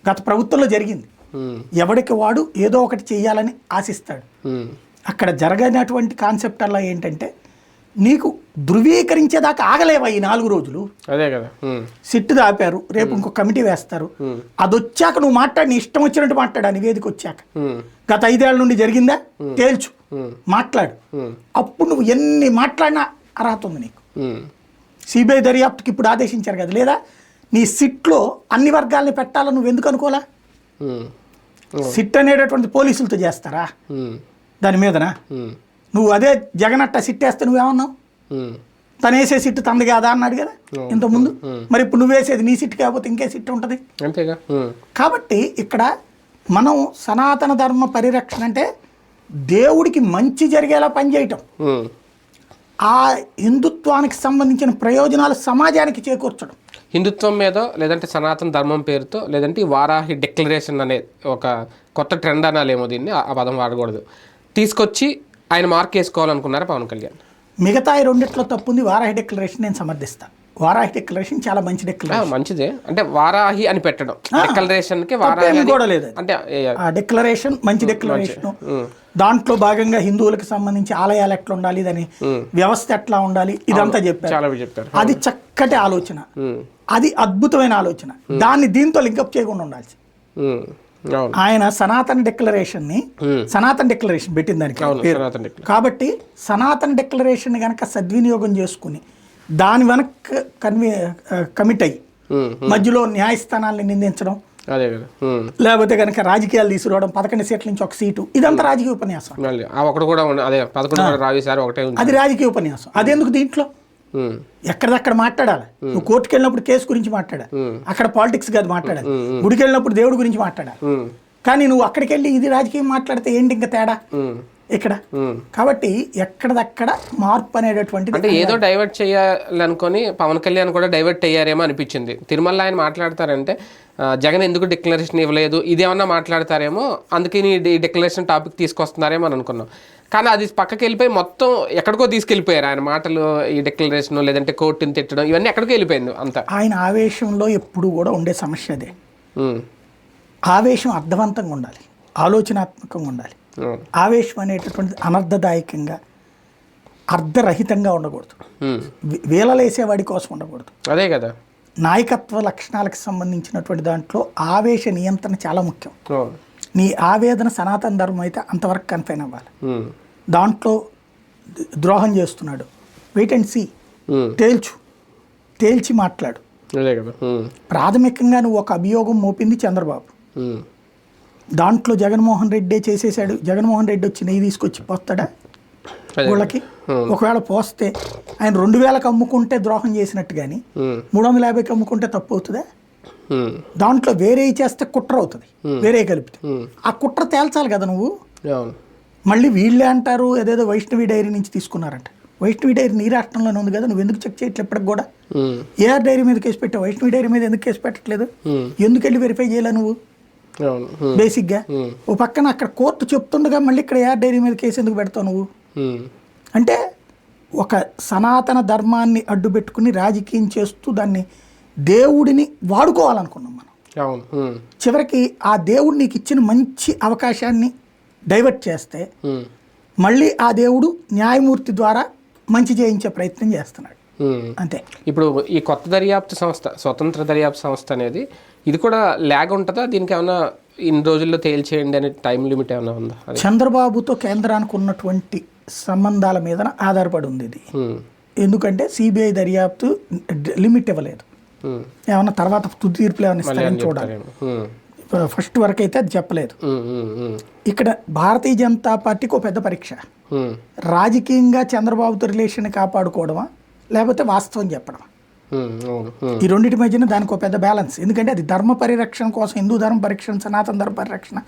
గత ప్రభుత్వంలో జరిగింది. ఉమ్, ఎవడికి వాడు ఏదో ఒకటి చేయాలని ఆశిస్తాడు. ఉమ్, అక్కడ జరగనటువంటి కాన్సెప్ట్ అలా ఏంటంటే నీకు ధృవీకరించేదాకా ఆగలేవా ఈ 4 రోజులు. అదే కదా. ఉమ్, సిట్టు ఆపారు, రేపు ఇంకో కమిటీ వేస్తారు. అది వచ్చాక నువ్వు మాట్లాడి, నీ ఇష్టం వచ్చినట్టు మాట్లాడా. నివేదిక వచ్చాక ఉమ్, గత 5 ఏళ్ల నుండి జరిగిందా తేల్చు, మాట్లాడు. ఉమ్, అప్పుడు నువ్వు ఎన్ని మాట్లాడినా అర్హత ఉంది నీకు. ఉమ్, సిబిఐ దర్యాప్తుకి ఇప్పుడు ఆదేశించారు కదా, లేదా నీ సిట్లో అన్ని వర్గాల్ని పెట్టాలని నువ్వు ఎందుకు అనుకోలా? ఉమ్, సిట్ అనేటటువంటి పోలీసులతో చేస్తారా ఉమ్, దాని మీదనా? ఉమ్, నువ్వు అదే జగనట్ట సిట్ వేస్తే నువ్వేమన్నావు? ఉమ్, తను వేసే సిట్టు తంది కాదా అన్నాడు కదా ఇంతకుముందు. మరి ఇప్పుడు నువ్వు వేసేది నీ సిట్టు కాకపోతే ఇంకే సిట్టు ఉంటుంది. అంతేగా. ఉమ్, కాబట్టి ఇక్కడ మనం సనాతన ధర్మ పరిరక్షణ అంటే దేవుడికి మంచి జరిగేలా పనిచేయటం, ఉమ్. ఆ హిందుత్వానికి సంబంధించిన ప్రయోజనాలు సమాజానికి చేకూర్చడం. హిందుత్వం మీద లేదంటే సనాతన ధర్మం పేరుతో లేదంటే ఈ వారాహి డిక్లరేషన్ అనే ఒక కొత్త ట్రెండ్ అనాలేమో, దీన్ని ఆ పదం వాడకూడదు, తీసుకొచ్చి ఆయన మార్క్ వేసుకోవాలనుకున్నారు పవన్ కళ్యాణ్. మిగతా ఈ రెండిట్లో తప్పుంది. వారాహి డిక్లరేషన్ నేను సమర్థిస్తాను. వారాహి డిక్లరేషన్ చాలా మంచి డిక్లరేషన్. మంచిదే, అంటే వారాహి అని పెట్టడం డిక్లరేషన్ కి వారాహి కూడా లేదు. అంటే ఆ డిక్లరేషన్ మంచి డిక్లరేషన్. దాంట్లో భాగంగా హిందువులకు సంబంధించి ఆలయాలు ఎట్లా ఉండాలి, దాని వ్యవస్థ ఎట్లా ఉండాలి, ఇదంతా చెప్పారు. అది చక్కటి ఆలోచన, అది అద్భుతమైన ఆలోచన. దాన్ని దీంతో లింకప్ చేయకుండా ఉండాల్సి. ఆయన సనాతన డిక్లరేషన్ ని సనాతన డిక్లరేషన్ పెట్టిన దానికి కాబట్టి సనాతన డిక్లరేషన్ గనక సద్వినియోగం చేసుకుని దాని వెనక కమిట్ అయ్యి మధ్యలో న్యాయస్థానాల్ని నిందించడం, లేకపోతే కనుక రాజకీయాలు తీసుకురావడం, 11 సీట్ల నుంచి 1 సీటు, ఇదంతా రాజకీయ ఉపన్యాసం. అది రాజకీయ ఉపన్యాసం. అదెందుకు దీంట్లో? ఎక్కడదక్కడ మాట్లాడాలి. నువ్వు కోర్టుకు వెళ్ళినప్పుడు కేసు గురించి మాట్లాడాలి, అక్కడ పాలిటిక్స్ కాదు మాట్లాడాలి. గుడికి వెళ్ళినప్పుడు దేవుడి గురించి మాట్లాడాలి. కానీ నువ్వు అక్కడికి వెళ్ళి ఇది రాజకీయం మాట్లాడితే ఏంటి ఇంకా తేడా ఇక్కడ? కాబట్టి ఎక్కడదక్కడ మార్పు అనేటటువంటిది. అంటే ఏదో డైవర్ట్ చేయాలనుకొని పవన్ కళ్యాణ్ కూడా డైవర్ట్ అయ్యారేమో అనిపించింది. తిరుమల ఆయన మాట్లాడతారంటే జగన్ ఎందుకు డిక్లరేషన్ ఇవ్వలేదు ఇదేమన్నా మాట్లాడతారేమో, అందుకే ఈ డిక్లరేషన్ టాపిక్ తీసుకొస్తున్నారేమో అని అనుకున్నాం. కానీ అది పక్కకి వెళ్ళిపోయి మొత్తం ఎక్కడికో తీసుకెళ్ళిపోయారు ఆయన మాటలు. ఈ డిక్లరేషన్ లేదంటే కోర్టుని తిట్టడం ఇవన్నీ ఎక్కడికో వెళ్ళిపోయింది అంతా. ఆయన ఆవేశంలో ఎప్పుడు కూడా ఉండే సమస్య అదే. ఆవేశం అర్థవంతంగా ఉండాలి, ఆలోచనాత్మకంగా ఉండాలి. ఆవేశం అనేటటువంటిది అనర్థదాయకంగా, అర్ధరహితంగా ఉండకూడదు, వేలలేసేవాడి కోసం ఉండకూడదు. అదే కదా. నాయకత్వ లక్షణాలకు సంబంధించినటువంటి దాంట్లో ఆవేశ నియంత్రణ చాలా ముఖ్యం. నీ ఆవేదన సనాతన ధర్మం అయితే అంతవరకు కన్ఫైన్ అవ్వాలి. దాంట్లో ద్రోహం చేస్తున్నాడు, వెయిట్ అండ్ సీ, తేల్చి మాట్లాడు. ప్రాథమికంగా నువ్వు ఒక అభియోగం మోపింది చంద్రబాబు, దాంట్లో జగన్మోహన్ రెడ్డి చేసేసాడు. జగన్మోహన్ రెడ్డి వచ్చి నెయ్యి తీసుకొచ్చి పోస్తాడా వీళ్ళకి? ఒకవేళ పోస్తే ఆయన 2000కి అమ్ముకుంటే ద్రోహం చేసినట్టు, కానీ 350కి అమ్ముకుంటే తప్పు అవుతుందా? దాంట్లో వేరే చేస్తే కుట్ర అవుతుంది, వేరే కలిపితే. ఆ కుట్ర తేల్చాలి కదా నువ్వు. మళ్ళీ వీళ్ళే అంటారు ఏదేదో వైష్ణవి డైరీ నుంచి తీసుకున్నారంట. వైష్ణవి డైరీ నీ రాష్ట్రంలోనే ఉంది కదా, నువ్వు ఎందుకు చెక్ చేయట్లేదు ఇప్పటికి కూడా? ఏఆర్ డైరీ మీద కేసు పెట్టావు, వైష్ణవి డైరీ మీద ఎందుకు కేసు పెట్టట్లేదు? ఎందుకు వెళ్ళి వెరిఫై చేయాలి నువ్వు? బేసిక్గా ఓ పక్కన అక్కడ కోర్టు చెప్తుండగా మళ్ళీ ఇక్కడ ఏఆర్ డైరీ మీద కేసు ఎందుకు పెడతావు నువ్వు? అంటే ఒక సనాతన ధర్మాన్ని అడ్డు పెట్టుకుని రాజకీయం చేస్తూ దాన్ని దేవుడిని వాడుకోవాలనుకున్నాం మనం. చివరికి ఆ దేవుడు నీకు ఇచ్చిన మంచి అవకాశాన్ని డైవర్ట్ చేస్తే మళ్ళీ ఆ దేవుడు న్యాయమూర్తి ద్వారా మంచి చేయించే ప్రయత్నం చేస్తున్నాడు అంతే. ఇప్పుడు ఈ కొత్త దర్యాప్తు సంస్థ, స్వతంత్ర దర్యాప్తు సంస్థ అనేది ఇది కూడా ల్యాగ్ ఉంటుందా? దీనికి ఏమన్నా ఇన్ని రోజుల్లో తేల్చేయండి అనే టైం లిమిట్ ఏమైనా ఉందా? చంద్రబాబుతో కేంద్రానికి ఉన్నటువంటి సంబంధాల మీద ఆధారపడి ఉంది ఇది. ఎందుకంటే సిబిఐ దర్యాప్తు లిమిట్ ఇవ్వలేదు, ఏమన్నా తర్వాత తుది తీర్పులు ఏమైనా ఇస్తారని చూడాలి. ఫస్ట్ వరకు అయితే అది చెప్పలేదు. ఇక్కడ భారతీయ జనతా పార్టీకి ఒక పెద్ద పరీక్ష. రాజకీయంగా చంద్రబాబుతో రిలేషన్ కాపాడుకోవడమా, లేకపోతే వాస్తవం చెప్పడం. అవును. ఈ రెండింటి మధ్యన దానికి ఒక పెద్ద బ్యాలెన్స్. ఎందుకంటే అది ధర్మ పరిరక్షణ కోసం, హిందూ ధర్మ పరిరక్షణ, సనాతన ధర్మ పరిరక్షణ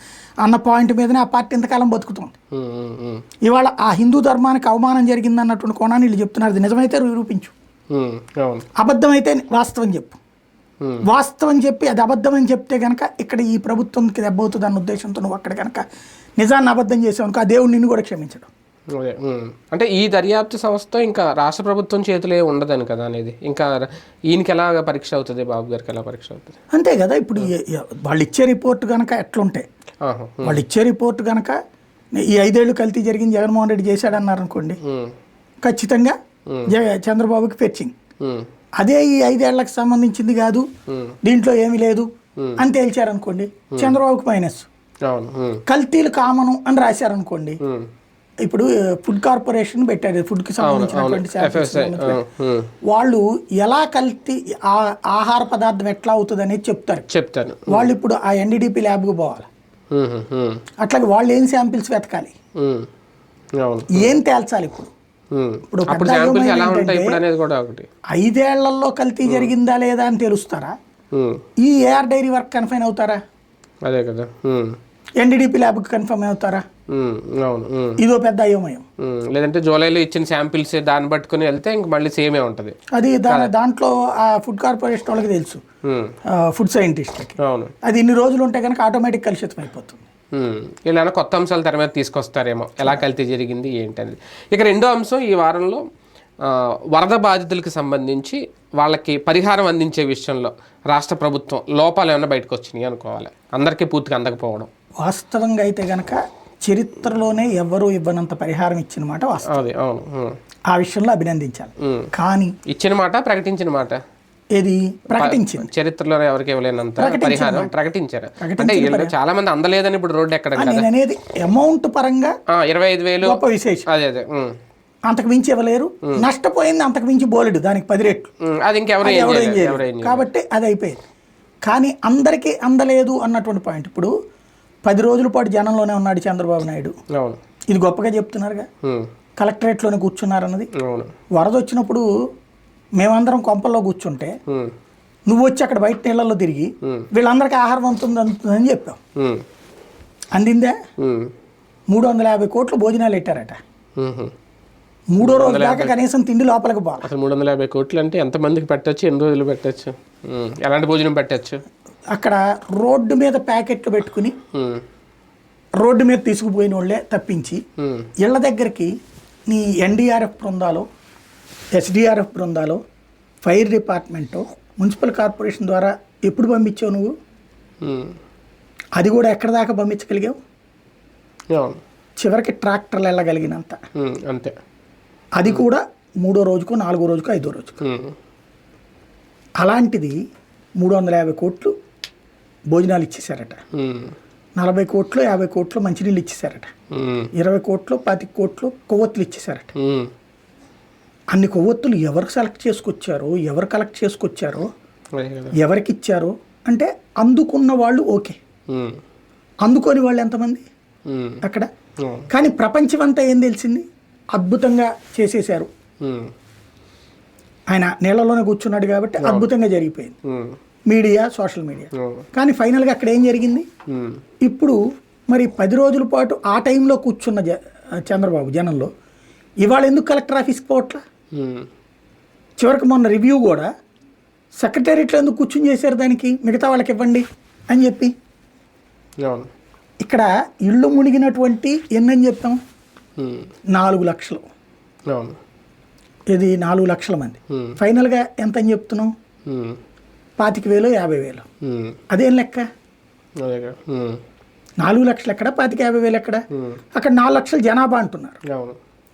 అన్న పాయింట్ మీదనే ఆ పార్టీ ఇంతకాలం బతుకుతుంది. ఇవాళ ఆ హిందూ ధర్మానికి అవమానం జరిగింది అన్నటువంటి కోణాన్ని వీళ్ళు చెప్తున్నారు. అది నిజమైతే నిరూపించు, అబద్ధమైతే వాస్తవం చెప్పు. వాస్తవం చెప్పి అది అబద్ధం అని చెప్తే కనుక ఇక్కడ ఈ ప్రభుత్వంకి దెబ్బ అవుతుంది అన్న ఉద్దేశంతో నువ్వు అక్కడ కనుక నిజాన్ని అబద్ధం చేసావు ఆ దేవుడు నిన్ను కూడా క్షమించడం. అంటే ఈ దర్యాప్తు సంస్థ ఇంకా రాష్ట్ర ప్రభుత్వం చేతిలో ఉండదని కదా అనేది. ఇంకా ఈయనకి ఎలా పరీక్ష అవుతుంది, బాబు గారికి ఎలా పరీక్ష అవుతుంది? అంతే కదా. ఇప్పుడు వాళ్ళు ఇచ్చే రిపోర్ట్ కనుక ఎట్లుంటే, వాళ్ళు ఇచ్చే రిపోర్ట్ కనుక ఈ 5 ఏళ్ళు కల్తీ జరిగింది జగన్మోహన్ రెడ్డి చేశాడన్నారు అనుకోండి, ఖచ్చితంగా చంద్రబాబుకి ఫెచ్చింగ్. అదే ఈ 5 ఏళ్లకు సంబంధించింది కాదు, దీంట్లో ఏమీ లేదు అని తేల్చారనుకోండి, చంద్రబాబుకి మైనస్. కల్తీలు కామను అని రాశారనుకోండి, ఇప్పుడు ఫుడ్ కార్పొరేషన్ పెట్టారు, ఫుడ్కి సంబంధించినటువంటి వాళ్ళు ఎలా కల్తీ ఆహార పదార్థం ఎట్లా అవుతుంది అనేది చెప్తారు. వాళ్ళు ఇప్పుడు ఆ NDDP ల్యాబ్కి పోవాలి, అట్లాగే వాళ్ళు ఏం శాంపిల్స్ వెతకాలి, ఏం తేల్చాలి. ఇప్పుడు 5 ఏళ్లలో కల్తీ జరిగిందా లేదా అని తెలుస్తారా? ఈ AR డైరీ వర్క్ కన్ఫైన్ అవుతారా? అదే కదా. NDDP ల్యాబ్కి కన్ఫర్మ్ అవుతారా? ఇదో పెద్ద అయోమయం. లేదంటే జూలైలో ఇచ్చిన శాంపిల్స్ దాన్ని పట్టుకుని వెళ్తే ఇంక మళ్ళీ సేమే ఉంటుంది. అది దాంట్లో ఆ ఫుడ్ కార్పొరేషన్ వాళ్ళకి తెలుసు, ఫుడ్ సైంటిస్ట్లకి. అది ఇన్ని రోజులు ఉంటే కనుక ఆటోమేటిక్ కలుషితం అయిపోతుంది. ఇలా కొత్త అంశాలు తెర మీద తీసుకొస్తారేమో, ఎలా కల్తీ జరిగింది ఏంటనేది. ఇక రెండో అంశం, ఈ వారంలో వరద బాధితులకు సంబంధించి వాళ్ళకి పరిహారం అందించే విషయంలో రాష్ట్ర ప్రభుత్వం లోపాలు ఏమైనా బయటకు వచ్చినాయి అనుకోవాలి, అందరికీ పూర్తిగా అందకపోవడం. వాస్తవంగా అయితే కనుక చరిత్రలోనే ఎవరు ఇవ్వనంత పరిహారం ఇచ్చిన మాట వాస్తవం. ఆ విషయంలో అభినందించాలి. కానీ ఇచ్చిన మాట, ప్రకటించిన మాట ఏది ప్రకటించింది, చరిత్రలో ఎవరికి ఇవ్వలేనంత పరిహారం ప్రకటించారు. అంటే చాలా మంది అందలేదని ఇప్పుడు రోడ్డు ఎక్కడ అనేది అమౌంట్ పరంగా 25,000 గొప్ప విశేషం. అదే అంతకు మించి ఇవ్వలేరు, నష్టపోయింది అంతకు మించి బోలెడు, దానికి 10 రెట్లు. అది ఇంకెవరు కాబట్టి అది అయిపోయింది. కానీ అందరికీ అందలేదు అన్నటువంటి పాయింట్. ఇప్పుడు 10 రోజుల పాటు జనంలోనే ఉన్నాడు చంద్రబాబు నాయుడు, ఇది గొప్పగా చెప్తున్నారుగా. కలెక్టరేట్లోనే కూర్చున్నారన్నది. వరద వచ్చినప్పుడు మేమందరం కొంపల్లో కూర్చుంటే నువ్వు వచ్చి అక్కడ బయట నీళ్ళల్లో తిరిగి వీళ్ళందరికీ ఆహారం అందుతుందని చెప్పావు. అందిందా? 350 కోట్లు భోజనాలు పెట్టారట. 3వ రోజు దాకా కనీసం తిండి లోపలికి పోవాలి. అసలు 350 కోట్లు అంటే ఎంతమందికి పెట్టచ్చు, ఎన్ని రోజులు పెట్టచ్చు, ఎలాంటి భోజనం పెట్టచ్చు? అక్కడ రోడ్డు మీద ప్యాకెట్లు పెట్టుకుని రోడ్డు మీద తీసుకుపోయిన వాళ్ళే తప్పించి ఇళ్ల దగ్గరికి నీ NDRF బృందాలు, SDRF బృందాలు, ఫైర్ డిపార్ట్మెంటు, మున్సిపల్ కార్పొరేషన్ ద్వారా ఎప్పుడు పంపించావు నువ్వు? అది కూడా ఎక్కడ దాకా పంపించగలిగావు? చివరికి ట్రాక్టర్లు వెళ్ళగలిగినంత అంతే. అది కూడా 3వ రోజుకో 4వ రోజుకో 5వ రోజుకో. అలాంటిది 350 కోట్లు భోజనాలు ఇచ్చేసారట, 40 కోట్లు 50 కోట్లు మంచినీళ్ళు ఇచ్చేసారట, 20 కోట్లు 25 కోట్లు కొవ్వొత్తులు ఇచ్చేసారట. అన్ని కొవ్వొత్తులు ఎవరు సెలెక్ట్ చేసుకొచ్చారో, ఎవరు కలెక్ట్ చేసుకొచ్చారో, ఎవరికి ఇచ్చారో అంటే అందుకున్న వాళ్ళు ఓకే, అందుకోని వాళ్ళు ఎంతమంది అక్కడ. కానీ ప్రపంచం అంతా ఏం తెలిసింది, అద్భుతంగా చేసేసారు. ఆయన నీళ్ళలోనే కూర్చున్నాడు కాబట్టి అద్భుతంగా జరిగిపోయింది, మీడియా, సోషల్ మీడియా. కానీ ఫైనల్గా అక్కడ ఏం జరిగింది? ఇప్పుడు మరి 10 రోజుల పాటు ఆ టైంలో కూర్చున్న చంద్రబాబు జనంలో ఇవాళ ఎందుకు కలెక్టర్ ఆఫీస్కి పోవట్లా? చివరికి మొన్న రివ్యూ కూడా సెక్రటేరియట్లో ఎందుకు కూర్చుని చేశారు, దానికి మిగతా వాళ్ళకి ఇవ్వండి అని చెప్పి. ఇక్కడ ఇళ్ళు మునిగినటువంటి ఎన్నని చెప్తాం, 4 లక్షలు. ఇది 4 లక్షల మంది. ఫైనల్గా ఎంత అని చెప్తున్నాం? 25,000 50,000. అదేం లెక్క? 4 లక్షలు ఎక్కడ, 25,000 ఎక్కడ? అక్కడ 4 లక్షల జనాభా అంటున్నారు.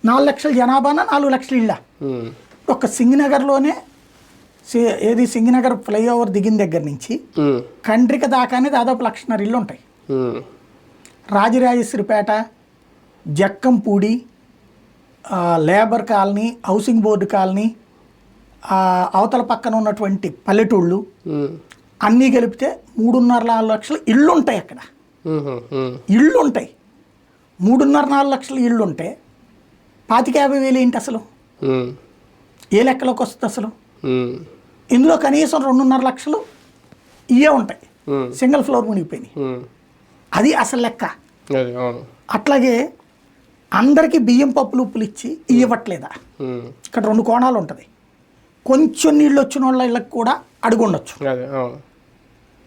4 లక్షల జనాభాన 4 లక్షల ఇళ్ళ. ఒక్క సింగనగర్లోనే ఏది సింగనగర్ ఫ్లైఓవర్ దిగిన దగ్గర నుంచి కండ్రిక దాకానే దాదాపు 1,50,000 ఇళ్ళు ఉంటాయి. Rajarajeswaripeta, Jakkampudi, labour colony, housing board colony, అవతల పక్కన ఉన్నటువంటి పల్లెటూళ్ళు అన్నీ కలిపితే 3.5-4 లక్షల ఇళ్ళు ఉంటాయి అక్కడ. ఇళ్ళు ఉంటాయి. 3.5-4 లక్షల ఇళ్ళు ఉంటే 25,000 ఏంటి అసలు? ఏ లెక్కలోకి వస్తుంది అసలు? ఉమ్, ఇందులో కనీసం 2.5 లక్షలు ఇవే ఉంటాయి, ఉమ్, సింగిల్ ఫ్లోర్ మునిగిపోయినాయి. ఉమ్, అది అసలు లెక్క. అది అవును. అట్లాగే అందరికీ బియ్యం పప్పులు ఉప్పులు ఇచ్చి ఇవ్వట్లేదా? ఉమ్, ఇక్కడ 2 కోణాలు ఉంటుంది. కొంచెం నీళ్ళు వచ్చిన వాళ్ళ ఇళ్ళకి కూడా అడుగు ఉండొచ్చు, అదే అవును.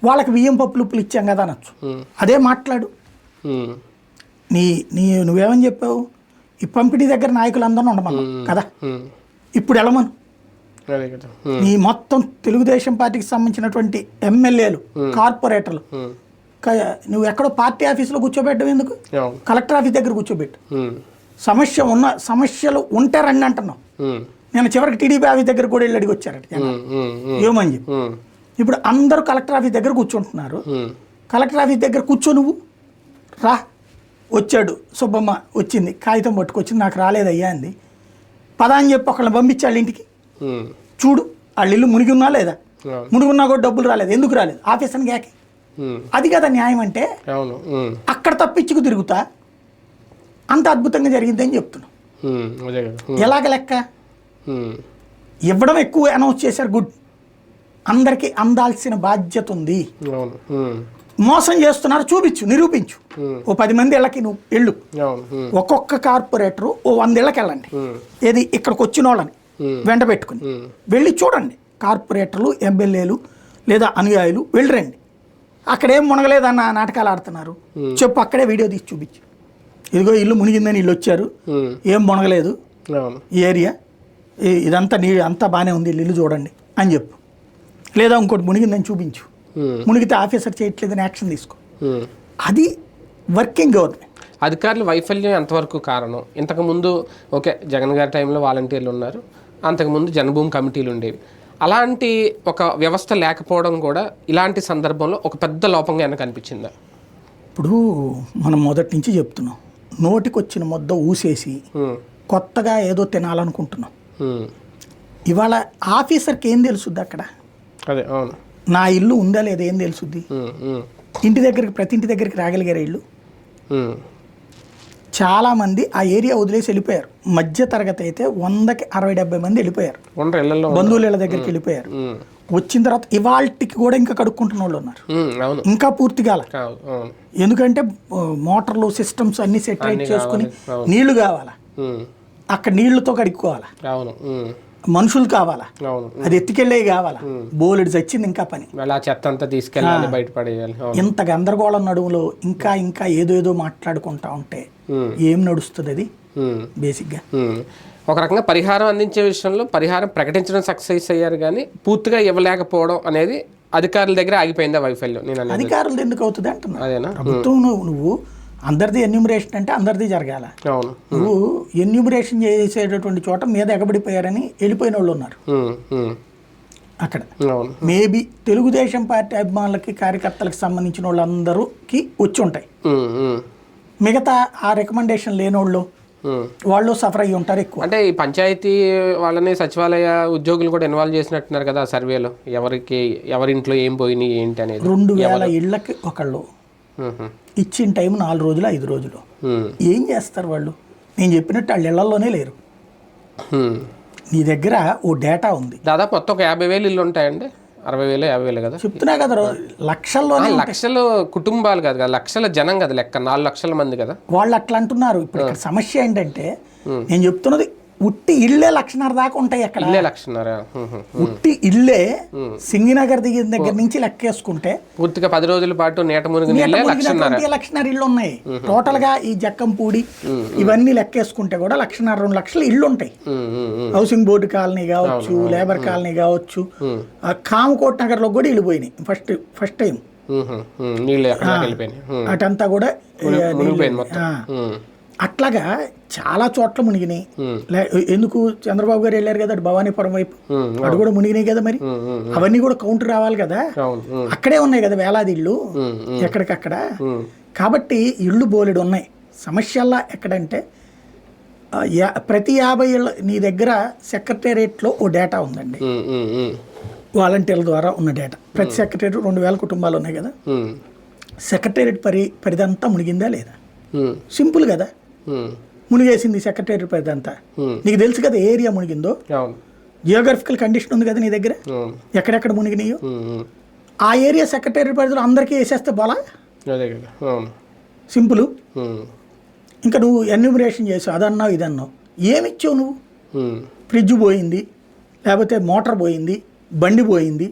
వాళ్ళకి బియ్యం పప్పులు ఉప్పులు ఇచ్చాం కదా అనొచ్చు. ఉమ్, అదే మాట్లాడు. ఉమ్, నువ్వేమని చెప్పావు? ఈ పంపిణీ దగ్గర నాయకులందరూ ఉండమన్నావు కదా, ఉమ్, ఇప్పుడు వెళ్ళమను. అదే కదా. ఉమ్, నీ మొత్తం తెలుగుదేశం పార్టీకి సంబంధించినటువంటి ఎమ్మెల్యేలు, కార్పొరేటర్లు ఉమ్, నువ్వు ఎక్కడో పార్టీ ఆఫీసులో కూర్చోబెట్టడం ఎందుకు? అవును. కలెక్టర్ ఆఫీస్ దగ్గర కూర్చోబెట్టు. ఉమ్, సమస్యలు ఉంటే రండి అంటున్నావు. ఉమ్, నేను చివరికి టీడీపీ ఆఫీస్ దగ్గర కూడా వెళ్ళి అడిగి వచ్చారట జనం. ఉమ్, ఉమ్, ఉమ్, ఏమని చెప్పి ఉమ్, ఇప్పుడు అందరూ కలెక్టర్ ఆఫీస్ దగ్గర కూర్చుంటున్నారు. ఉమ్, కలెక్టర్ ఆఫీస్ దగ్గర కూర్చో, నువ్వు రా. వచ్చాడు సుబ్బమ్మ, వచ్చింది, కాగితం పట్టుకొచ్చింది, నాకు రాలేదయ్యా అంది. పదా అని చెప్పి ఒకళ్ళని పంపించాడు ఇంటికి. ఉమ్, చూడు వాళ్ళ ఇల్లు మునిగి ఉన్నా లేదా, అవును. మునిగి ఉన్నా కూడా డబ్బులు రాలేదు, ఎందుకు రాలేదు? ఆఫీస్ అని గాకి. ఉమ్, అది కదా న్యాయం అంటే. అవును. ఉమ్, అక్కడ తప్పించుకు తిరుగుతా అంత అద్భుతంగా జరిగిందని చెప్తున్నావు. ఉమ్, అదే కదా. ఉమ్, ఎలాగ లెక్క? ఉమ్, ఇవ్వడం ఎక్కువ అనౌన్స్ చేశారు, గుడ్. అందరికీ అందాల్సిన బాధ్యత ఉంది. అవును. ఉమ్, మోసం చేస్తున్నారు, చూపించు, నిరూపించు. ఉమ్, ఓ 10 మంది ఇళ్ళకి నువ్వు వెళ్ళు. అవును. ఉమ్, ఒక్కొక్క కార్పొరేటరు ఓ 100 ఇళ్ళకి వెళ్ళండి. ఉమ్, ఏది ఇక్కడికి వచ్చిన వాళ్ళని వెంట పెట్టుకుని ఉమ్, వెళ్ళి చూడండి. కార్పొరేటర్లు, ఎమ్మెల్యేలు లేదా అనుయాయులు వెళ్ళిరండి. అక్కడేం మునగలేదన్న నాటకాలు ఆడుతున్నారు, చెప్పు. అక్కడే వీడియో తీసి చూపించు. ఇదిగో ఇల్లు మునిగిందని వీళ్ళు వచ్చారు, ఉమ్, ఏం మునగలేదు అవును. ఈ ఏరియా, ఇదంతా అంతా బాగానే ఉంది, ఇల్లు చూడండి అని చెప్పు. లేదా ఇంకోటి మునిగిందని చూపించు. ఉమ్, మునిగితే ఆఫీసర్ చేయట్లేదని యాక్షన్ తీసుకో. ఉమ్. అది వర్కింగ్ గవర్నమెంట్. అధికారుల వైఫల్యం ఎంతవరకు కారణం? ఇంతకుముందు ఓకే, జగన్ గారి టైంలో వాలంటీర్లు ఉన్నారు, అంతకుముందు జన్మభూమి కమిటీలు ఉండేవి. అలాంటి ఒక వ్యవస్థ లేకపోవడం కూడా ఇలాంటి సందర్భంలో ఒక పెద్ద లోపంగా ఏమైనా కనిపించిందా? ఇప్పుడు మనం మొదటి నుంచి చెప్తున్నాం, నోటికొచ్చిన ముద్ద ఊసేసి ఉమ్, కొత్తగా ఏదో తినాలనుకుంటున్నాం. ఉమ్, ఇవాళ ఆఫీసర్కి ఏం తెలుసుద్ది అక్కడ? అదే అవును. నా ఇల్లు ఉందా లేదా ఏం తెలుసుద్ది? ఉమ్, ఉమ్, ఇంటి దగ్గరికి, ప్రతి ఇంటి దగ్గరికి రాగలిగారు ఇల్లు? ఉమ్, చాలామంది ఆ ఏరియా వదిలేసి వెళ్ళిపోయారు. మధ్య తరగతి అయితే 100కి 60-70 మంది వెళ్ళిపోయారు, ఉండరు ఇళ్ళల్లో. బంధువుల ఇళ్ళ దగ్గరికి వెళ్ళిపోయారు. ఉమ్, వచ్చిన తర్వాత ఇవాళకి కూడా ఇంకా కడుక్కుంటున్న వాళ్ళు ఉన్నారు, ఉమ్, అవును. ఇంకా పూర్తిగా. కాదు, అవును. ఎందుకంటే మోటార్లు, సిస్టమ్స్ అన్ని సెటరేట్ చేసుకుని అవును. నీళ్లు కావాలా, ఉమ్, అక్కడ నీళ్లతో కడుక్కోవాలా, అవును. ఉమ్, మనుషులు కావాలా, అవును. అది ఎత్తుకెళ్ళే కావాలా, బోలెడు చచ్చింది ఇంకా పని. మళ్ళీ ఆ చెత్త అంతా తీసుకెళ్ళాలి, బయటపడేయాలి. అవును. ఇంత గందరగోళం నడుములో ఇంకా ఏదో మాట్లాడుకుంటా ఉంటే ఉమ్, ఏం నడుస్తుంది? అది ఉమ్, బేసిక్గా ఉమ్. ఒక రకంగా పరిహారం అందించే విషయంలో పరిహారం ప్రకటించడం సక్సెస్ అయ్యారు, కానీ పూర్తిగా ఇవ్వలేకపోవడం అనేది అధికారుల దగ్గర ఆగిపోయిందా వైఫల్యం? నేను అనేది అధికారులు ఎందుకు అవుతుంది అంటున్నా. అదేనా? ప్రభుత్వం నువ్వు అందరిది ఎన్యూమరేషన్ అంటే అందరిది జరగాల. అవును. నువ్వు ఎన్యూమరేషన్ చేసేటటువంటి చోట మీద ఎగబడిపోయారని వెళ్ళిపోయిన వాళ్ళు ఉన్నారు ఉమ్, ఉమ్, అక్కడ. అవును. మేబీ తెలుగుదేశం పార్టీ అభిమానులకి, కార్యకర్తలకు సంబంధించిన వాళ్ళందరూకి వచ్చి ఉంటాయి. ఉమ్, ఉమ్, మిగతా ఆ రికమెండేషన్ లేనోళ్ళు ఉమ్. వాళ్ళు సఫర్ అయ్యి ఉంటారు ఎక్కువ. అంటే ఈ పంచాయతీ వాళ్ళని సచివాలయ ఉద్యోగులు కూడా ఇన్వాల్వ్ చేసినట్టున్నారు కదా ఆ సర్వేలో, ఎవరింట్లో ఏం పోయినాయి ఏంటి అనేది. 2000 ఇళ్ళకి ఒకళ్ళు ఉహు, ఇచ్చిన టైం 4 రోజులు 5 రోజులు. ఉమ్, ఏం చేస్తారు వాళ్ళు? నేను చెప్పినట్టు వాళ్ళు ఇళ్లలోనే లేరు. ఉమ్. నీ దగ్గర ఓ డేటా ఉంది, దాదాపు మొత్తం ఒక 50,000 ఇల్లు ఉంటాయండి. 60,000 50,000 కదా. చెప్తున్నా కదా, లక్షల్లోనే. లక్షలు కుటుంబాలు కాదు కదా, లక్షల జనం కదా లెక్క, 4 లక్షల మంది కదా వాళ్ళు అట్లా అంటున్నారు. ఇప్పుడు ఇక్కడ సమస్య ఏంటంటే, నేను చెప్తున్నది ఉట్టి ఇళ్ళే 1.5 దాకా ఉంటాయి అక్కడ. ఇల్లే 1.5. ఉట్టి ఇల్లే సింగినగర్ దిగిన దగ్గర నుంచి లెక్కేసుకుంటే పూర్తిగా 10 రోజుల పాటు నీట మునిగిన ఇల్లే 1.5 ఇళ్ళు ఉన్నాయి. టోటల్ గా ఈ జక్కంపూడి ఇవన్నీ లెక్కేసుకుంటే కూడా 1.5 2 లక్షలు ఇళ్ళు ఉంటాయి. హౌసింగ్ బోర్డు కాలనీ కావచ్చు, లేబర్ కాలనీ కావచ్చు, కామకోట్ నగర్ లో కూడా ఇల్లు పోయినాయి ఫస్ట్ టైం. నీళ్ళు వెళ్ళిపోయినాయి, అటంతా కూడా మునిగిపోయింది మొత్తం. అట్లాగా చాలా చోట్ల మునిగినాయి. ఎందుకు? చంద్రబాబు గారు వెళ్ళారు కదా భవానీపురం వైపు, అటు కూడా మునిగినాయి కదా. మరి అవన్నీ కూడా కౌంటర్ రావాలి కదా. అక్కడే ఉన్నాయి కదా వేలాది ఇళ్ళు ఎక్కడికక్కడ. కాబట్టి ఇళ్ళు బోలెడు ఉన్నాయి. సమస్యల్లా ఎక్కడంటే ప్రతి 50 ఇళ్ళ నీ దగ్గర సెక్రటేరియట్లో ఓ డేటా ఉందండి, వాలంటీర్ల ద్వారా ఉన్న డేటా. ప్రతి సెక్రటేరియట్ 2000 కుటుంబాలు ఉన్నాయి కదా. సెక్రటేరియట్ పరిదంతా మునిగిందా లేదా? సింపుల్ కదా, మునిగేసింది సెక్రటేరియట్ పరిదంతా. నీకు తెలుసు కదా ఏ ఏరియా మునిగిందో. జియోగ్రఫికల్ కండిషన్ ఉంది కదా నీ దగ్గర, ఎక్కడెక్కడ మునిగినాయో ఆ ఏరియా సెక్రటరీ పరిధిలో అందరికీ వేసేస్తే బోలా, అదే కదా, అవును, సింపుల్. ఇంకా నువ్వు ఎన్యూమరేషన్ చేసావు, అదన్నావు ఇదన్నావు, ఏమిచ్చావు నువ్వు? ఫ్రిడ్జ్ పోయింది, లేకపోతే మోటార్ పోయింది, బండి పోయింది,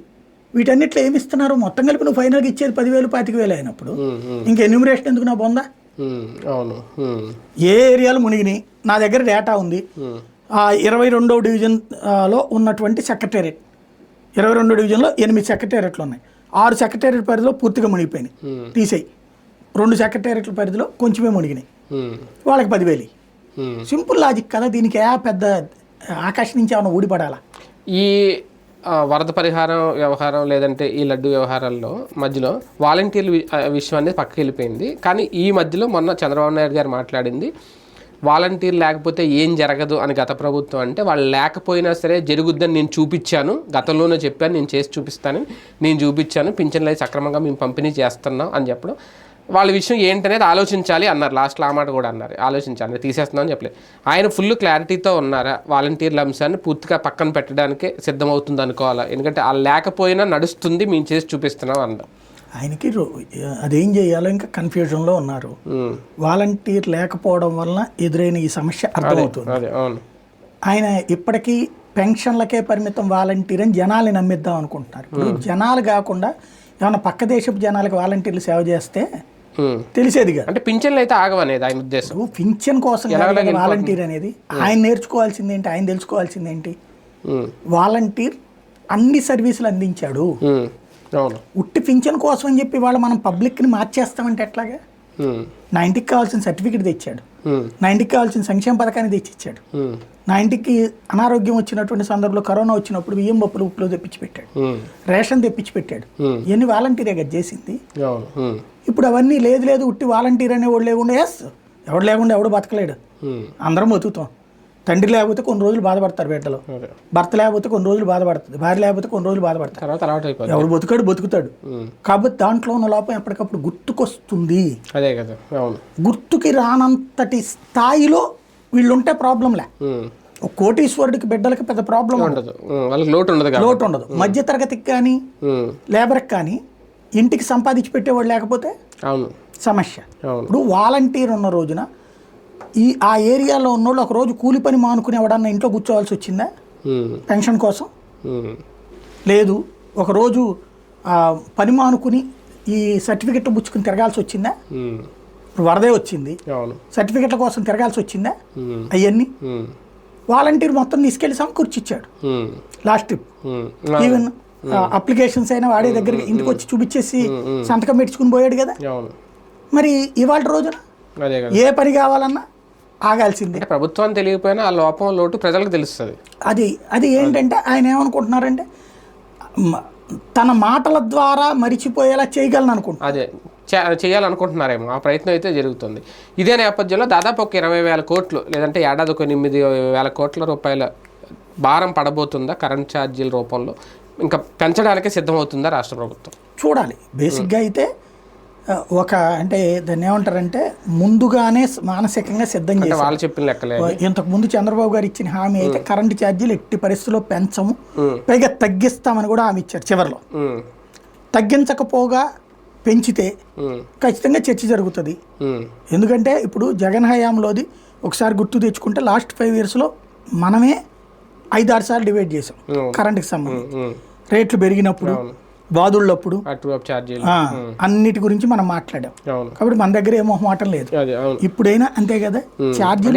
వీటన్నిట్లో ఏమిస్తున్నారు? మొత్తం కలిపి నువ్వు ఫైనల్గా ఇచ్చేది 10,000 25,000 అయినప్పుడు ఇంకా ఎన్యూమరేషన్ ఎందుకు నా బొందా? ఏ ఏరియాలు మునిగినాయి నా దగ్గర డేటా ఉంది. 22వ డివిజన్లో ఉన్నటువంటి సెక్రటేరియట్, 22వ డివిజన్లో 8 సెక్రటేరియట్లు ఉన్నాయి. 6 సెక్రటేరియట్ పరిధిలో పూర్తిగా మునిగిపోయినాయి, తీసేయి. 2 సెక్రటేరియట్ల పరిధిలో కొంచెమే మునిగినాయి, వాళ్ళకి 10,000. సింపుల్ లాజిక్ కదా, దీనికి పెద్ద ఆకాశం నుంచి ఏమైనా ఊడిపడాలా? ఈ వరద పరిహారం వ్యవహారం లేదంటే ఈ లడ్డు వ్యవహారాల్లో మధ్యలో వాలంటీర్ల విషయం అనేది పక్కకి వెళ్ళిపోయింది. కానీ ఈ మధ్యలో మొన్న చంద్రబాబు నాయుడు గారు మాట్లాడింది, వాలంటీర్ లేకపోతే ఏం జరగదు అని గత ప్రభుత్వం అంటే, వాళ్ళు లేకపోయినా సరే జరుగుద్దని నేను చూపించాను, గతంలోనే చెప్పాను, నేను చేసి చూపిస్తానని నేను చూపించాను, పింఛన్లు అయితే సక్రమంగా మేము పంపిణీ చేస్తున్నాం అని చెప్పడం. వాళ్ళ విషయం ఏంటనేది ఆలోచించాలి అన్నారు, లాస్ట్లో ఆ మాట కూడా అన్నారు, ఆలోచించాలి, తీసేస్తున్నాం అని చెప్పలేదు. ఆయన ఫుల్ క్లారిటీతో ఉన్నారా వాళ్ళంటీర్ల అంశాన్ని పూర్తిగా పక్కన పెట్టడానికే సిద్ధమవుతుంది అనుకోవాలా? ఎందుకంటే వాళ్ళు లేకపోయినా నడుస్తుంది, మేము చేసి చూపిస్తున్నాం అన్నారు. ఆయనకి అదేం చేయాలో ఇంకా కన్ఫ్యూజన్లో ఉన్నారు. వాలంటీర్ లేకపోవడం వలన ఎదురైన ఈ సమస్య అర్థమవుతుంది. ఆయన ఇప్పటికీ పెన్షన్లకే పరిమితం వాలంటీర్ అని జనాల్ని నమ్మిద్దాం అనుకుంటున్నారు. ఇప్పుడు జనాలు కాకుండా ఏమన్నా పక్క దేశపు జనాలకు వాలంటీర్లు సేవ చేస్తే తెలిసేదిగా. అంటే పింఛన్లు అయితే ఆగవనేది ఆయన ఉద్దేశం. పింఛన్ కోసం వాలంటీర్ అనేది ఆయన నేర్చుకోవాల్సింది ఏంటి, ఆయన తెలుసుకోవాల్సింది ఏంటి? వాలంటీర్ అన్ని సర్వీసులు అందించాడు. ఉట్టి పింఛన్ కోసం అని చెప్పి వాళ్ళు మనం పబ్లిక్ని మార్చేస్తామంటే ఎట్లాగా? నా ఇంటికి కావాల్సిన సర్టిఫికేట్ తెచ్చాడు, నా ఇంటికి కావాల్సిన సంక్షేమ పథకాన్ని తెచ్చిచ్చాడు, నా ఇంటికి అనారోగ్యం వచ్చినటువంటి సందర్భంలో కరోనా వచ్చినప్పుడు బియ్యం పప్పులు ఉప్పులు తెప్పించి పెట్టాడు, రేషన్ తెప్పించి పెట్టాడు. ఇవన్నీ వాలంటీరే కదా చేసింది. ఇప్పుడు అవన్నీ లేదు ఉట్టి వాలంటీర్ అనేవాడు లేకుండా, ఎవడు లేకుండా ఎవడు బతకలేడు, అందరం బతుకుతాం. తండ్రి లేకపోతే కొన్ని రోజులు బాధపడతారు బిడ్డలు, భర్త లేకపోతే కొన్ని రోజులు బాధపడుతుంది, భార్య లేకపోతే కొన్ని రోజులు బాధపడతారు, ఎవడు బతుకుతాడు. కాబట్టి దాంట్లో ఉన్న లోపం ఎప్పటికప్పుడు గుర్తుకొస్తుంది. అదే కదా, గుర్తుకి రానంతటి స్థాయిలో వీళ్ళుంటే ప్రాబ్లంలే. ఒక కోటీశ్వరుడికి బిడ్డలకి పెద్ద ప్రాబ్లం ఉండదు, లోటు ఉండదు. మధ్యతరగతికి కానీ లేబర్కి కానీ ఇంటికి సంపాదించి పెట్టేవాడు లేకపోతే సమస్య. ఇప్పుడు వాలంటీర్ ఉన్న రోజున ఆ ఏరియాలో ఉన్నోళ్ళు ఒక రోజు కూలి పని మానుకుని ఎవడన్నా ఇంట్లో కూర్చోవాల్సి వచ్చిందా పెన్షన్ కోసం? లేదు. ఒకరోజు పని మానుకుని ఈ సర్టిఫికెట్లు పుచ్చుకుని తిరగాల్సి వచ్చిందా? ఇప్పుడు వరదే వచ్చింది, సర్టిఫికెట్ల కోసం తిరగాల్సి వచ్చిందా? అవన్నీ వాలంటీర్ మొత్తం తీసుకెళ్లి సమకూర్చిచ్చాడు. లాస్ట్ ట్రిప్ ఈవెన్ అప్లికేషన్స్ అయినా వాడే దగ్గరికి ఇంటికి వచ్చి చూపించేసి సంతకం పెట్టుకుని పోయాడు కదా. మరి ఇవాళ రోజున ఏ పని కావాలన్నా ఆగాల్సిందే. ప్రభుత్వాన్ని తెలియకపోయినా ఆ లోపం లోటు ప్రజలకు తెలుస్తుంది. అది ఏంటంటే ఆయన ఏమనుకుంటున్నారంటే తన మాటల ద్వారా మరిచిపోయేలా చేయగలను అనుకుంటున్నారు. అదే చేయాలనుకుంటున్నారేమో, ఆ ప్రయత్నం అయితే జరుగుతుంది. ఇదే నేపథ్యంలో దాదాపు ఒక 20,000 కోట్లు లేదంటే ఏడాది ఒక 8,000 కోట్ల రూపాయల భారం పడబోతుందా కరెంట్ ఛార్జీల రూపంలో? ఇంకా పెంచడానికే సిద్ధమవుతుందా రాష్ట్ర ప్రభుత్వం? చూడాలి. బేసిక్గా అయితే అంటే దాన్ని ఏమంటారంటే ముందుగానే మానసికంగా సిద్ధం చేసి వాళ్ళు చెప్పిన లెక్కలే. ఇంతకు ముందు చంద్రబాబు గారు ఇచ్చిన హామీ అయితే కరెంటు ఛార్జీలు ఎట్టి పరిస్థితుల్లో పెంచము, పైగా తగ్గిస్తామని కూడా హామీ ఇచ్చారు. చివరిలో తగ్గించకపోగా పెంచితే ఖచ్చితంగా చర్చ జరుగుతుంది. ఎందుకంటే ఇప్పుడు జగన్ హయాంలోది ఒకసారి గుర్తు తెచ్చుకుంటే లాస్ట్ 5 yearsలో మనమే 5-6 సార్లు డివైడ్ చేసాం కరెంటుకి సంబంధించి. రేట్లు పెరిగినప్పుడు, బాధుళ్ళప్పుడు, అన్నిటి గురించి మనం మాట్లాడాం. కాబట్టి మన దగ్గర ఏమో మాటం లేదు. ఇప్పుడైనా అంతే కదా, ఛార్జీలు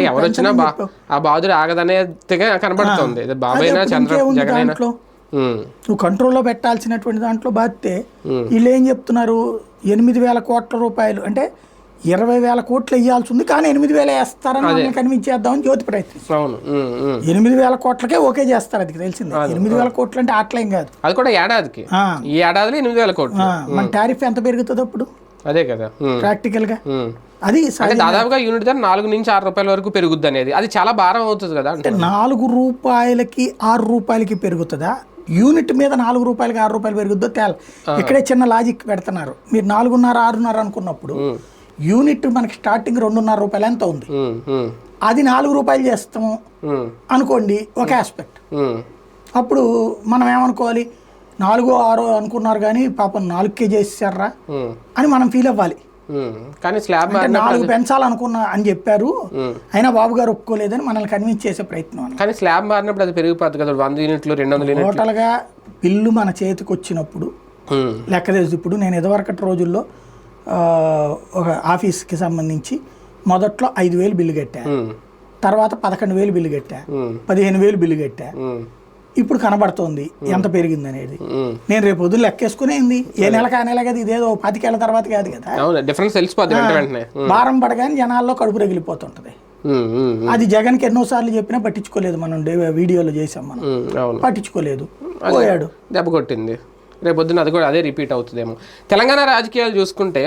దాంట్లో నువ్వు కంట్రోల్లో పెట్టాల్సినటువంటి దాంట్లో బాధ్యతే. వీళ్ళు ఏం చెప్తున్నారు, 8,000 కోట్ల రూపాయలు అంటే 20,000 కోట్లు వేయాల్సి ఉంది, కానీ 8,000 వేస్తారని కనిపించేద్దామని జ్యోతి ప్రయత్నిస్తాం. 8,000 కోట్లకే ఓకే చేస్తారు, అది తెలిసింది. 8,000 కోట్లు అంటే అట్లేం కాదు, అది కూడా ఏడాదికి. ఈ ఏడాదిలో 8,000 కోట్లు. మన టారిఫ్ ఎంత పెరుగుతుంది అప్పుడు? అదే కదా ప్రాక్టికల్ గా. అది దాదాపుగా యూనిట్ ధర 4 నుంచి 6 రూపాయల వరకు పెరుగుద్ది అనేది, అది చాలా భారం అవుతుంది కదా. అంటే 4 రూపాయలకి 6 రూపాయలకి పెరుగుతుందా? యూనిట్ మీద 4 రూపాయలకి 6 రూపాయలు పెరుగుద్దో తేల. ఇక్కడే చిన్న లాజిక్ పెడుతున్నారు. మీరు 4.5, 6.5 అనుకున్నప్పుడు యూనిట్ మనకి స్టార్టింగ్ 2.5 రూపాయలు ఎంత ఉంది, అది 4 రూపాయలు చేస్తాము అనుకోండి, ఒక ఆస్పెక్ట్. అప్పుడు మనం ఏమనుకోవాలి, 4, 6 అనుకున్నారు కానీ పాపం 4కే చేసేసారా అని మనం ఫీల్ అవ్వాలి. కానీ స్లాబ్ 4 పెంచాలనుకున్నా అని చెప్పారు, అయినా బాబు గారు ఒప్పుకోలేదని మనల్ని కన్విన్స్ చేసే ప్రయత్నం. కానీ స్లాబ్ మారినప్పుడు అది పెరిగిపోతుంది కదా, 100 యూనిట్లు 200 యూనిట్లు. టోటల్గా బిల్లు మన చేతికి వచ్చినప్పుడు లెక్క తెలుసు. ఇప్పుడు నేను ఇదివరకటి రోజుల్లో ఒక ఆఫీస్కి సంబంధించి మొదట్లో 5,000 బిల్లు కట్టా, తర్వాత 11,000 బిల్లు కట్టా, 15,000 బిల్లు కట్టా. ఇప్పుడు కనబడుతోంది ఎంత పెరిగింది అనేది. నేను రేపు పొద్దున్న లెక్కేసుకునేది ఏ నెల కా నెల కదా, ఇదేదో 10 ఏళ్ల తర్వాత కాదు కదా. భారం పడగానే జనాల్లో కడుపు రగిలిపోతుంటది. అది జగన్కి ఎన్నోసార్లు చెప్పినా పట్టించుకోలేదు. మనం వీడియోలో చేసాం, మనం పట్టించుకోలేదు, పోయాడు, దెబ్బ కొట్టింది. రేపు పొద్దున్న అది కూడా అదే రిపీట్ అవుతుందేమో. తెలంగాణ రాజకీయాలు చూసుకుంటే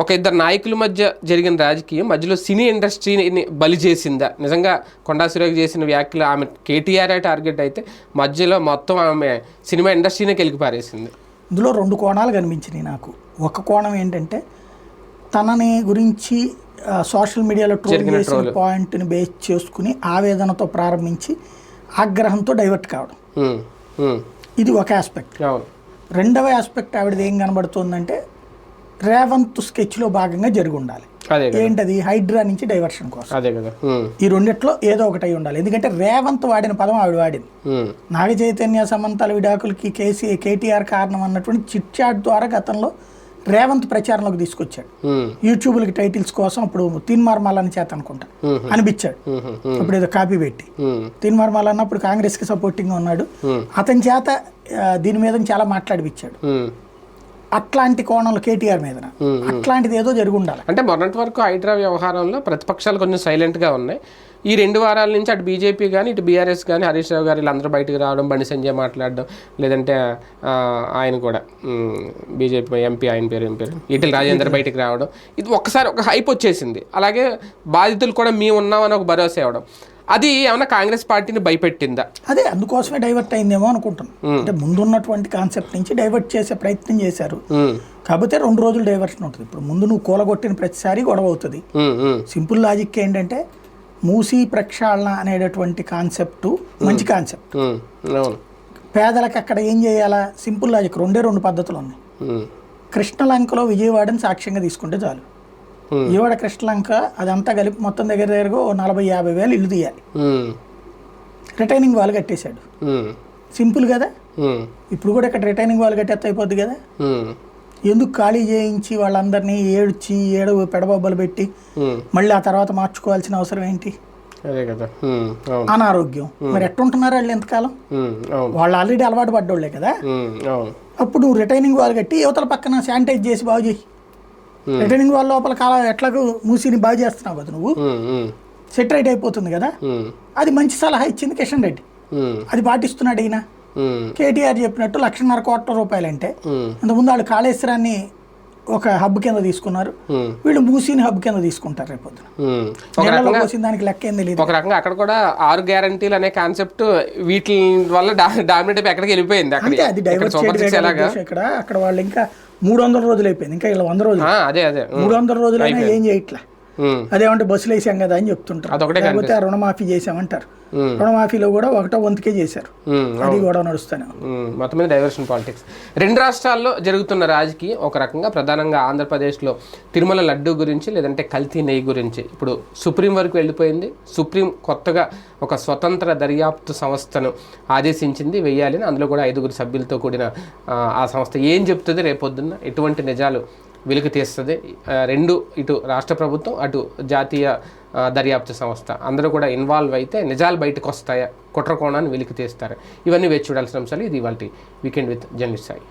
ఒక ఇద్దరు నాయకుల మధ్య జరిగిన రాజకీయం మధ్యలో సినీ ఇండస్ట్రీని బలి చేసిందా? నిజంగా కొండా సురేఖ చేసిన వ్యాఖ్యలు, ఆమె కేటీఆర్ టార్గెట్ అయితే మధ్యలో మొత్తం ఆమె సినిమా ఇండస్ట్రీనే కెలికి పారేసింది. ఇందులో 2 కోణాలు కనిపించినాయి నాకు. ఒక కోణం ఏంటంటే తనని గురించి సోషల్ మీడియాలో ట్రోల్ చేసిన పాయింట్ని బేస్ చేసుకుని ఆవేదనతో ప్రారంభించి ఆగ్రహంతో డైవర్ట్ కావడం, ఇది ఒక ఆస్పెక్ట్. రెండవ ఆస్పెక్ట్ ఆవిడది ఏం కనబడుతుందంటే రేవంత్ స్కెచ్లో భాగంగా జరిగి ఉండాలి. ఏంటది? హైడ్రా నుంచి డైవర్షన్ కోసం. ఈ రెండిట్లో ఏదో ఒకటి అయి ఉండాలి. ఎందుకంటే రేవంత్ వాడిన పదం ఆవిడ వాడింది. నాగ చైతన్య సమంతల విడాకులకి కేటీఆర్ కారణం అన్నటువంటి చిట్ చాట్ ద్వారా గతంలో రేవంత్ ప్రచారంలోకి తీసుకొచ్చాడు. యూట్యూబ్లకి టైటిల్స్ కోసం అప్పుడు తీన్మార్మాలని చేత అనుకుంటా అనిపించాడు. అప్పుడు ఏదో కాపీ పెట్టి తీన్మార్మాల అన్నప్పుడు కాంగ్రెస్కి సపోర్టింగ్గా ఉన్నాడు. అతని చేత దీని మీద చాలా మాట్లాడిపించాడు. అట్లాంటి కోణంలో కేటీఆర్ మీద అట్లాంటిది ఏదో జరిగి ఉండాలి. అంటే మొన్నటి వరకు హైడ్రా వ్యవహారంలో ప్రతిపక్షాలు కొంచెం సైలెంట్గా ఉన్నాయి. ఈ 2 వారాల నుంచి అటు బీజేపీ కానీ ఇటు బీఆర్ఎస్ కానీ హరీష్ రావు గారు వీళ్ళందరూ బయటకు రావడం, బండి సంజయ్ మాట్లాడడం, లేదంటే ఆయన కూడా బీజేపీ ఎంపీ ఆయన పేరు ఈటెల రాజేందర్ బయటకు రావడం, ఇది ఒక్కసారి ఒక హైప్ వచ్చేసింది. అలాగే బాధితులు కూడా మేము ఉన్నామని ఒక భరోసా ఇవ్వడం, అది ఏమన్నా కాంగ్రెస్ పార్టీని భయపెట్టిందా? అదే అందుకోసమే డైవర్ట్ అయిందేమో అనుకుంటున్నాను. అంటే ముందున్నటువంటి కాన్సెప్ట్ నుంచి డైవర్ట్ చేసే ప్రయత్నం చేశారు. కాకపోతే 2 రోజులు డైవర్షన్ ఉంటుంది. ఇప్పుడు ముందు నువ్వు కూలగొట్టిన ప్రతిసారి గొడవ అవుతుంది. సింపుల్ లాజిక్ ఏంటంటే మూసీ ప్రక్షాళన అనేటటువంటి కాన్సెప్ట్ మంచి కాన్సెప్ట్. పేదలకు అక్కడ ఏం చేయాలా? సింపుల్ లాజిక్, 2 పద్ధతులు ఉన్నాయి. కృష్ణలంకలో విజయవాడని సాక్ష్యంగా తీసుకుంటే చాలు. విజయవాడ కృష్ణలంక అదంతా కలిపి మొత్తం దగ్గర 40-50 వేలు ఇల్లు తీయాలి. Retaining wall కట్టేశాడు. సింపుల్ కదా. ఇప్పుడు కూడా ఇక్కడ రిటైనింగ్ వాల్ కట్టేస్తే అయిపోద్ది కదా. ఎందుకు ఖాళీ చేయించి వాళ్ళందరినీ ఏడ్చి పెడబొబ్బలు పెట్టి మళ్ళీ ఆ తర్వాత మార్చుకోవాల్సిన అవసరం ఏంటి? అనారోగ్యం. మరి ఎట్టుంటున్నారు వాళ్ళు ఎంతకాలం? వాళ్ళు ఆల్రెడీ అలవాటు పడ్డోళ్లే కదా. అప్పుడు నువ్వు రిటైనింగ్ వాల్ కట్టి యువతల పక్కన శానిటైజ్ చేసి బాగు చేయి. రిటైనింగ్ వాల్ లోపల ఎట్లాగో మూసిని బాగు చేస్తున్నావు కదా నువ్వు, సెటరైట్ అయిపోతుంది కదా. అది మంచి సలహా ఇచ్చింది కిషన్ రెడ్డి, అది పాటిస్తున్నాడు ఈయన. కేటీఆర్ చెప్పినట్టు 1,50,000 కోట్ల రూపాయలు అంటే ఇంతకుముందు వాళ్ళు కాళేశ్వరాన్ని ఒక హబ్ కింద తీసుకున్నారు, వీళ్ళు మూసీని హబ్ కింద తీసుకుంటారు రేపొద్దున. దానికి లెక్క ఏం తెలియదు. ఒక రకంగా అక్కడ కూడా 6 గ్యారంటీలు అనే కాన్సెప్ట్ వీటి వల్ల డామినేట్ అయిపోయి ఎక్కడికి వెళ్ళిపోయింది. అది డైవర్ట్ ఇక్కడ అక్కడ వాళ్ళు ఇంకా 300 రోజులు అయిపోయింది, ఇంకా ఇలా 100 రోజులు. 300 రోజులైనా ఏం చేయట్లా. అదేమంటే బస్సులు వేసాం కదా అని చెప్తుంటారు, లేకపోతే రుణమాఫీ చేసామంటారు. రుణమాఫీలో కూడా 1/1 వంతుకే చేశారు, అది కూడా నడుస్తాను. మొత్తం మీద డైవర్షన్ పాలిటిక్స్ 2 రాష్ట్రాల్లో జరుగుతున్న రాజకీయం ఒక రకంగా, ప్రధానంగా ఆంధ్రప్రదేశ్లో తిరుమల లడ్డు గురించి, లేదంటే కల్తీ నెయ్యి గురించి ఇప్పుడు సుప్రీం వరకు వెళ్ళిపోయింది. సుప్రీం కొత్తగా ఒక స్వతంత్ర దర్యాప్తు సంస్థను ఆదేశించింది వేయాలని. అందులో కూడా 5 సభ్యులతో కూడిన ఆ సంస్థ ఏం చెప్తుంది, రేపొద్దున్న ఎటువంటి నిజాలు వెలికి తీస్తుంది, 2 ఇటు రాష్ట్ర ప్రభుత్వం అటు జాతీయ దర్యాప్తు సంస్థ అందరూ కూడా ఇన్వాల్వ్ అయితే నిజాలు బయటకు వస్తాయా, కుట్ర కోణాన్ని వెలికి తీస్తారు, ఇవన్నీ వేచి చూడాల్సిన అంశాలు. ఇది ఇవాల్టి వీకెండ్ విత్ జర్నలిస్ట్ సాయి.